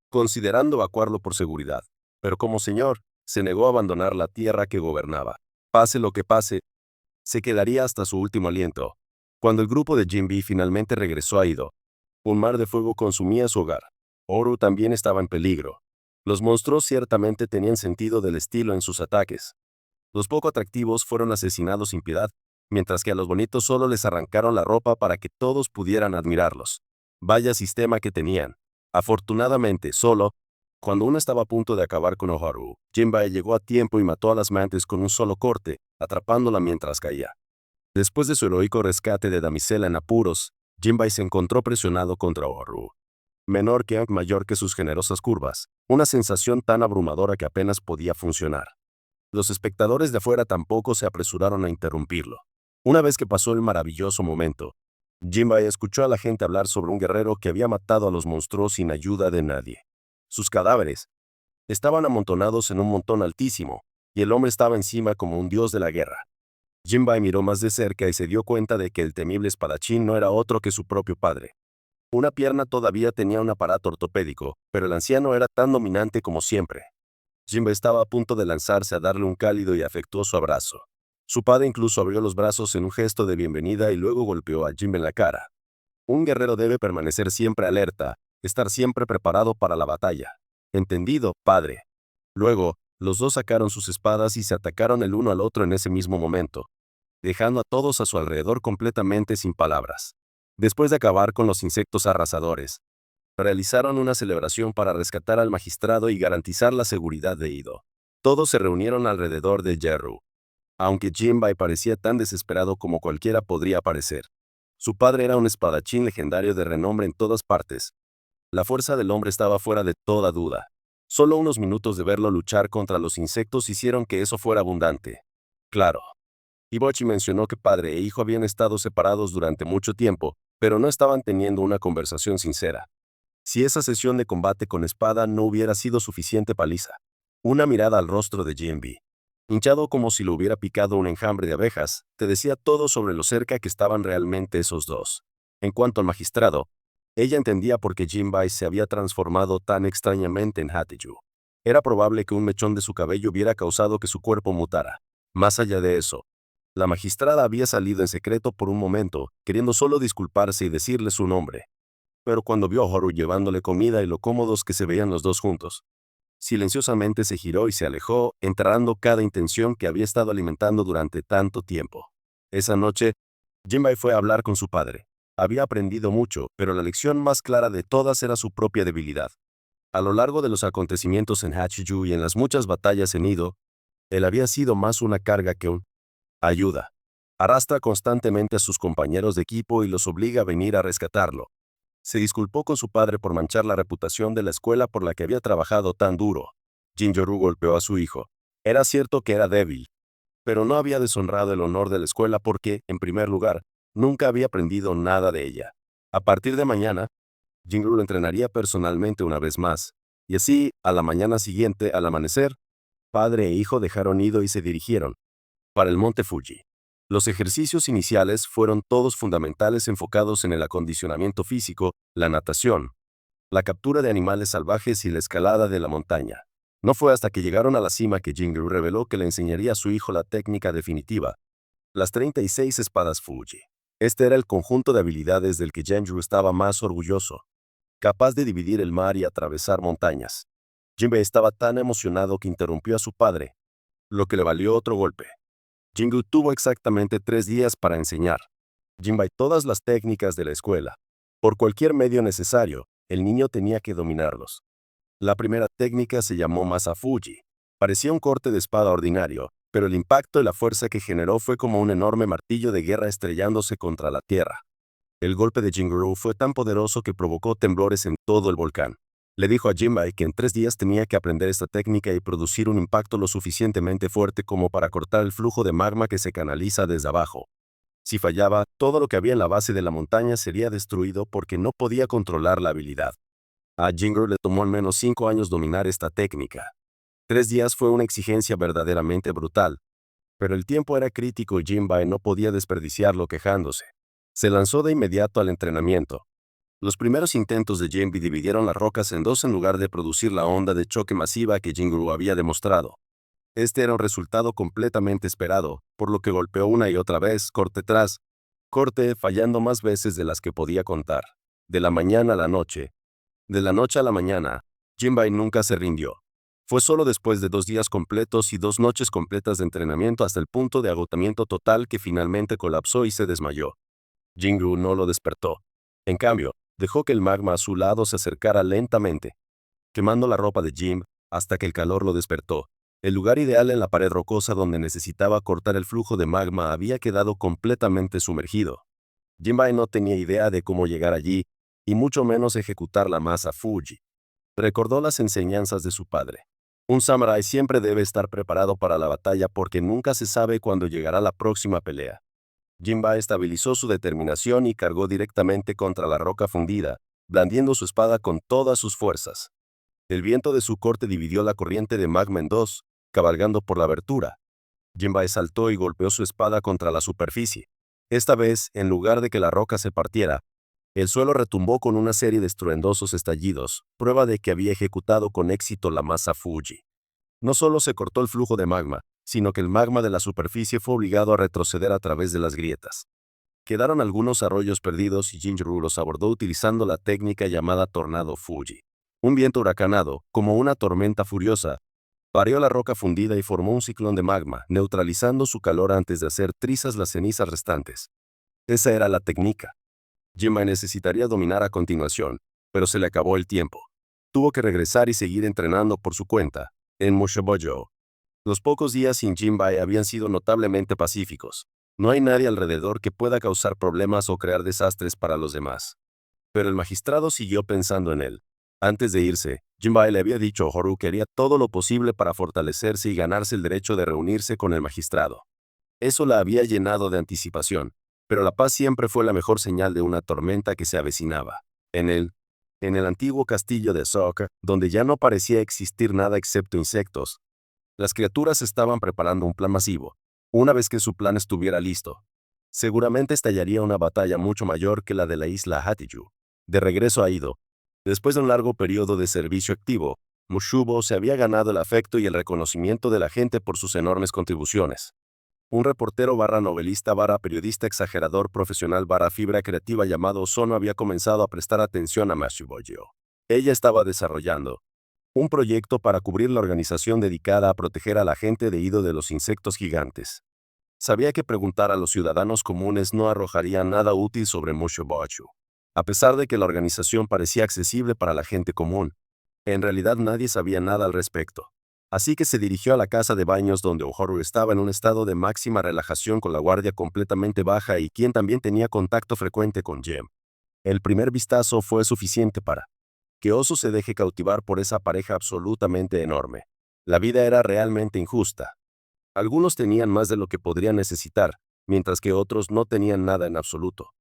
considerando evacuarlo por seguridad, pero como señor, se negó a abandonar la tierra que gobernaba. Pase lo que pase, se quedaría hasta su último aliento. Cuando el grupo de Jinbei finalmente regresó a Ido, un mar de fuego consumía su hogar. Oru también estaba en peligro. Los monstruos ciertamente tenían sentido del estilo en sus ataques. Los poco atractivos fueron asesinados sin piedad, mientras que a los bonitos solo les arrancaron la ropa para que todos pudieran admirarlos. Vaya sistema que tenían. Afortunadamente, solo, cuando uno estaba a punto de acabar con Oharu, Jinbei llegó a tiempo y mató a las mantis con un solo corte, atrapándola mientras caía. Después de su heroico rescate de damisela en apuros, Jinbei se encontró presionado contra Oharu. Menor que Ankh, mayor que sus generosas curvas, una sensación tan abrumadora que apenas podía funcionar. Los espectadores de afuera tampoco se apresuraron a interrumpirlo. Una vez que pasó el maravilloso momento, Jinbei escuchó a la gente hablar sobre un guerrero que había matado a los monstruos sin ayuda de nadie. Sus cadáveres estaban amontonados en un montón altísimo, y el hombre estaba encima como un dios de la guerra. Jinbei miró más de cerca y se dio cuenta de que el temible espadachín no era otro que su propio padre. Una pierna todavía tenía un aparato ortopédico, pero el anciano era tan dominante como siempre. Jinbei estaba a punto de lanzarse a darle un cálido y afectuoso abrazo. Su padre incluso abrió los brazos en un gesto de bienvenida y luego golpeó a Jinbei en la cara. Un guerrero debe permanecer siempre alerta, estar siempre preparado para la batalla. ¿Entendido, padre? Luego, los dos sacaron sus espadas y se atacaron el uno al otro en ese mismo momento, dejando a todos a su alrededor completamente sin palabras. Después de acabar con los insectos arrasadores, realizaron una celebración para rescatar al magistrado y garantizar la seguridad de Ido. Todos se reunieron alrededor de Yeru. Aunque Jinbei parecía tan desesperado como cualquiera podría parecer, su padre era un espadachín legendario de renombre en todas partes. La fuerza del hombre estaba fuera de toda duda. Solo unos minutos de verlo luchar contra los insectos hicieron que eso fuera abundante. Claro. Hibachi mencionó que padre e hijo habían estado separados durante mucho tiempo, pero no estaban teniendo una conversación sincera. Si esa sesión de combate con espada no hubiera sido suficiente paliza. Una mirada al rostro de Jinbei. hinchado como si lo hubiera picado un enjambre de abejas, te decía todo sobre lo cerca que estaban realmente esos dos. En cuanto al magistrado, ella entendía por qué Jinbei se había transformado tan extrañamente en Hateju. Era probable que un mechón de su cabello hubiera causado que su cuerpo mutara. Más allá de eso, la magistrada había salido en secreto por un momento, queriendo solo disculparse y decirle su nombre. Pero cuando vio a Haru llevándole comida y lo cómodos que se veían los dos juntos, silenciosamente se giró y se alejó, enterrando cada intención que había estado alimentando durante tanto tiempo. Esa noche, Jinbei fue a hablar con su padre. Había aprendido mucho, pero la lección más clara de todas era su propia debilidad. A lo largo de los acontecimientos en Hachiyu y en las muchas batallas en Ido, él había sido más una carga que un ayuda. Arrastra constantemente a sus compañeros de equipo y los obliga a venir a rescatarlo. Se disculpó con su padre por manchar la reputación de la escuela por la que había trabajado tan duro. Jinjoru golpeó a su hijo. Era cierto que era débil, pero no había deshonrado el honor de la escuela porque, en primer lugar, nunca había aprendido nada de ella. A partir de mañana, Jinru lo entrenaría personalmente una vez más. Y así, a la mañana siguiente, al amanecer, padre e hijo dejaron Ido y se dirigieron para el monte Fuji. Los ejercicios iniciales fueron todos fundamentales enfocados en el acondicionamiento físico, la natación, la captura de animales salvajes y la escalada de la montaña. No fue hasta que llegaron a la cima que Jinru reveló que le enseñaría a su hijo la técnica definitiva, las 36 espadas Fuji. Este era el conjunto de habilidades del que Jinru estaba más orgulloso, capaz de dividir el mar y atravesar montañas. Jinbei estaba tan emocionado que interrumpió a su padre, lo que le valió otro golpe. Jingu tuvo exactamente 3 días para enseñar Jinbei todas las técnicas de la escuela. Por cualquier medio necesario, el niño tenía que dominarlos. La primera técnica se llamó Masafuji. Parecía un corte de espada ordinario, pero el impacto y la fuerza que generó fue como un enorme martillo de guerra estrellándose contra la tierra. El golpe de Jingu fue tan poderoso que provocó temblores en todo el volcán. Le dijo a Jinbei que en 3 días tenía que aprender esta técnica y producir un impacto lo suficientemente fuerte como para cortar el flujo de magma que se canaliza desde abajo. Si fallaba, todo lo que había en la base de la montaña sería destruido porque no podía controlar la habilidad. A Jingu le tomó al menos 5 años dominar esta técnica. 3 días fue una exigencia verdaderamente brutal, pero el tiempo era crítico y Jinbei no podía desperdiciarlo quejándose. Se lanzó de inmediato al entrenamiento. Los primeros intentos de Jinbei dividieron las rocas en dos en lugar de producir la onda de choque masiva que Jingu había demostrado. Este era un resultado completamente esperado, por lo que golpeó una y otra vez, corte tras corte, fallando más veces de las que podía contar. De la mañana a la noche. De la noche a la mañana, Jinbei nunca se rindió. Fue solo después de 2 días completos y 2 noches completas de entrenamiento hasta el punto de agotamiento total que finalmente colapsó y se desmayó. Jingu no lo despertó. En cambio, dejó que el magma a su lado se acercara lentamente, quemando la ropa de Jim, hasta que el calor lo despertó. El lugar ideal en la pared rocosa donde necesitaba cortar el flujo de magma había quedado completamente sumergido. Jinbei no tenía idea de cómo llegar allí, y mucho menos ejecutar la masa Fuji. Recordó las enseñanzas de su padre. Un samurái siempre debe estar preparado para la batalla porque nunca se sabe cuándo llegará la próxima pelea. Jinbei estabilizó su determinación y cargó directamente contra la roca fundida, blandiendo su espada con todas sus fuerzas. El viento de su corte dividió la corriente de magma en dos, cabalgando por la abertura. Jinbei saltó y golpeó su espada contra la superficie. Esta vez, en lugar de que la roca se partiera, el suelo retumbó con una serie de estruendosos estallidos, prueba de que había ejecutado con éxito la masa Fuji. No solo se cortó el flujo de magma, sino que el magma de la superficie fue obligado a retroceder a través de las grietas. Quedaron algunos arroyos perdidos y Jinru los abordó utilizando la técnica llamada tornado Fuji. Un viento huracanado, como una tormenta furiosa, pareó la roca fundida y formó un ciclón de magma, neutralizando su calor antes de hacer trizas las cenizas restantes. Esa era la técnica. Jinbei necesitaría dominar a continuación, pero se le acabó el tiempo. Tuvo que regresar y seguir entrenando por su cuenta, en Mushobojo. Los pocos días sin Jinbei habían sido notablemente pacíficos. No hay nadie alrededor que pueda causar problemas o crear desastres para los demás. Pero el magistrado siguió pensando en él. Antes de irse, Jinbei le había dicho a Haru que haría todo lo posible para fortalecerse y ganarse el derecho de reunirse con el magistrado. Eso la había llenado de anticipación, pero la paz siempre fue la mejor señal de una tormenta que se avecinaba. En el antiguo castillo de Sokka, donde ya no parecía existir nada excepto insectos, Las criaturas estaban preparando un plan masivo. Una vez que su plan estuviera listo, seguramente estallaría una batalla mucho mayor que la de la isla Hatiju. De regreso a Ido, después de un largo periodo de servicio activo, Mushubo se había ganado el afecto y el reconocimiento de la gente por sus enormes contribuciones. Un reportero barra novelista barra periodista exagerador profesional barra fibra creativa llamado Sono había comenzado a prestar atención a Mashuboyo. Ella estaba desarrollando un proyecto para cubrir la organización dedicada a proteger a la gente de Ido de los insectos gigantes. Sabía que preguntar a los ciudadanos comunes no arrojaría nada útil sobre Mushobochu. A pesar de que la organización parecía accesible para la gente común, en realidad nadie sabía nada al respecto. Así que se dirigió a la casa de baños donde Ohoru estaba en un estado de máxima relajación con la guardia completamente baja y quien también tenía contacto frecuente con Jem. El primer vistazo fue suficiente para que Oso se deje cautivar por esa pareja absolutamente enorme. La vida era realmente injusta. Algunos tenían más de lo que podrían necesitar, mientras que otros no tenían nada en absoluto.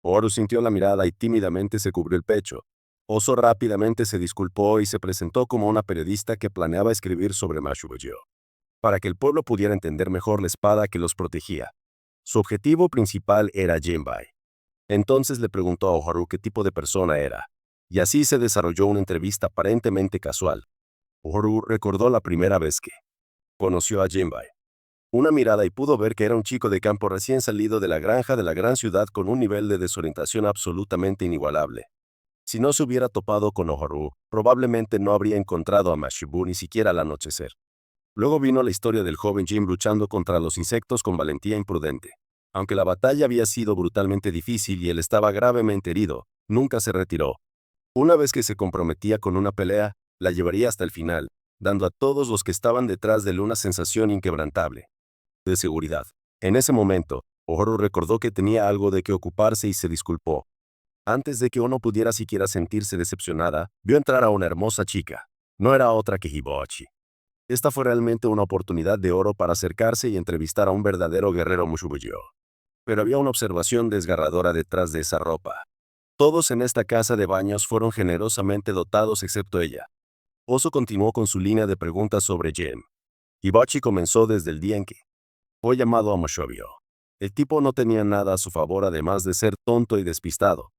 Ohoru sintió la mirada y tímidamente se cubrió el pecho. Oso rápidamente se disculpó y se presentó como una periodista que planeaba escribir sobre Mashuboyo, para que el pueblo pudiera entender mejor la espada que los protegía. Su objetivo principal era Jinbai. Entonces le preguntó a Ohoru qué tipo de persona era, y así se desarrolló una entrevista aparentemente casual. Ohoru recordó la primera vez que conoció a Jinbai. Una mirada y pudo ver que era un chico de campo recién salido de la granja de la gran ciudad con un nivel de desorientación absolutamente inigualable. Si no se hubiera topado con Ohoru, probablemente no habría encontrado a Mashibu ni siquiera al anochecer. Luego vino la historia del joven Jim luchando contra los insectos con valentía imprudente. Aunque la batalla había sido brutalmente difícil y él estaba gravemente herido, nunca se retiró. Una vez que se comprometía con una pelea, la llevaría hasta el final, dando a todos los que estaban detrás de él una sensación inquebrantable de seguridad. En ese momento, Ohoru recordó que tenía algo de qué ocuparse y se disculpó. Antes de que Ono pudiera siquiera sentirse decepcionada, vio entrar a una hermosa chica. No era otra que Hibochi. Esta fue realmente una oportunidad de oro para acercarse y entrevistar a un verdadero guerrero Mushubuyo. Pero había una observación desgarradora detrás de esa ropa. Todos en esta casa de baños fueron generosamente dotados excepto ella. Oso continuó con su línea de preguntas sobre Jim. Hibochi comenzó desde el día en que fue llamado a Mushobyo. El tipo no tenía nada a su favor además de ser tonto y despistado.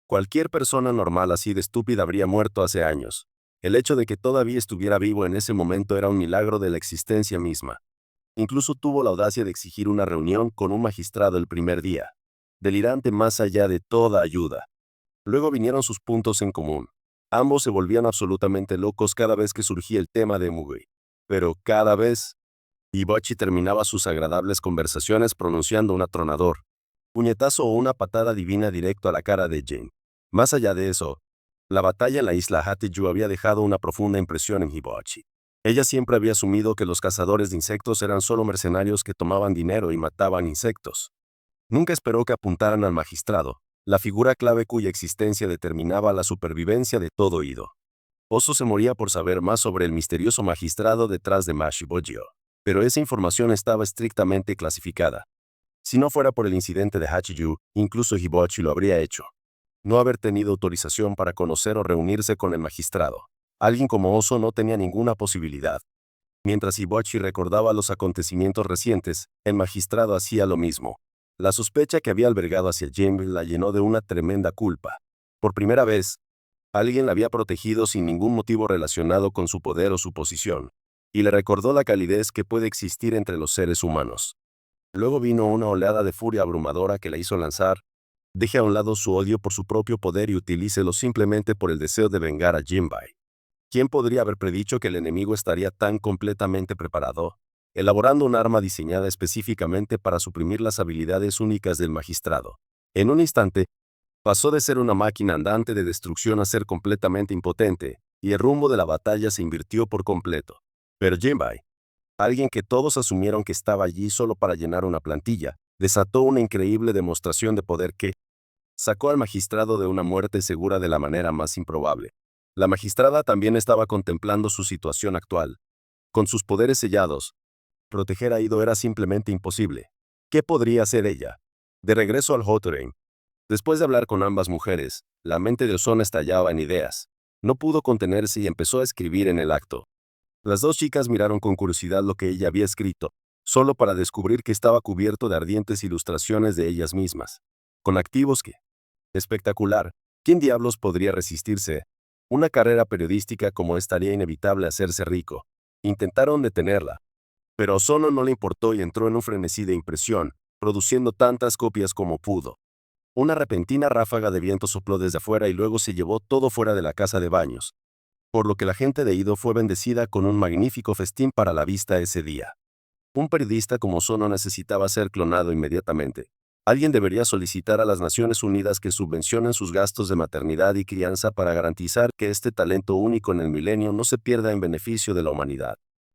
Cualquier persona normal así de estúpida habría muerto hace años. El hecho de que todavía estuviera vivo en ese momento era un milagro de la existencia misma. Incluso tuvo la audacia de exigir una reunión con un magistrado el primer día. Delirante más allá de toda ayuda. Luego vinieron sus puntos en común. Ambos se volvían absolutamente locos cada vez que surgía el tema de Mugui. Pero cada vez, Hibochi terminaba sus agradables conversaciones pronunciando un atronador puñetazo o una patada divina directo a la cara de Jin. Más allá de eso, la batalla en la isla Hateju había dejado una profunda impresión en Hibochi. Ella siempre había asumido que los cazadores de insectos eran solo mercenarios que tomaban dinero y mataban insectos. Nunca esperó que apuntaran al magistrado, la figura clave cuya existencia determinaba la supervivencia de todo Ido. Oso se moría por saber más sobre el misterioso magistrado detrás de Mashibojo. Pero esa información estaba estrictamente clasificada. Si no fuera por el incidente de Hachiyu, incluso Hibochi lo habría hecho. No haber tenido autorización para conocer o reunirse con el magistrado. Alguien como Oso no tenía ninguna posibilidad. Mientras Hibochi recordaba los acontecimientos recientes, el magistrado hacía lo mismo. La sospecha que había albergado hacia Jim la llenó de una tremenda culpa. Por primera vez, alguien la había protegido sin ningún motivo relacionado con su poder o su posición, y le recordó la calidez que puede existir entre los seres humanos. Luego vino una oleada de furia abrumadora que la hizo lanzar. Deje a un lado su odio por su propio poder y utilícelo simplemente por el deseo de vengar a Jinbai. ¿Quién podría haber predicho que el enemigo estaría tan completamente preparado, elaborando un arma diseñada específicamente para suprimir las habilidades únicas del magistrado? En un instante, pasó de ser una máquina andante de destrucción a ser completamente impotente, y el rumbo de la batalla se invirtió por completo. Pero Jinbai, alguien que todos asumieron que estaba allí solo para llenar una plantilla, desató una increíble demostración de poder que sacó al magistrado de una muerte segura de la manera más improbable. La magistrada también estaba contemplando su situación actual. Con sus poderes sellados, proteger a Ido era simplemente imposible. ¿Qué podría hacer ella? De regreso al Hotorein. Después de hablar con ambas mujeres, la mente de Ozona estallaba en ideas. No pudo contenerse y empezó a escribir en el acto. Las dos chicas miraron con curiosidad lo que ella había escrito, solo para descubrir que estaba cubierto de ardientes ilustraciones de ellas mismas, con activos que... Espectacular. ¿Quién diablos podría resistirse? Una carrera periodística como esta haría inevitable hacerse rico. Intentaron detenerla, pero a Ozono no le importó y entró en un frenesí de impresión, produciendo tantas copias como pudo. Una repentina ráfaga de viento sopló desde afuera y luego se llevó todo fuera de la casa de baños, por lo que la gente de Ido fue bendecida con un magnífico festín para la vista ese día. Un periodista como Ozono necesitaba ser clonado inmediatamente. Alguien debería solicitar a las Naciones Unidas que subvencionen sus gastos de maternidad y crianza para garantizar que este talento único en el milenio no se pierda en beneficio de la humanidad.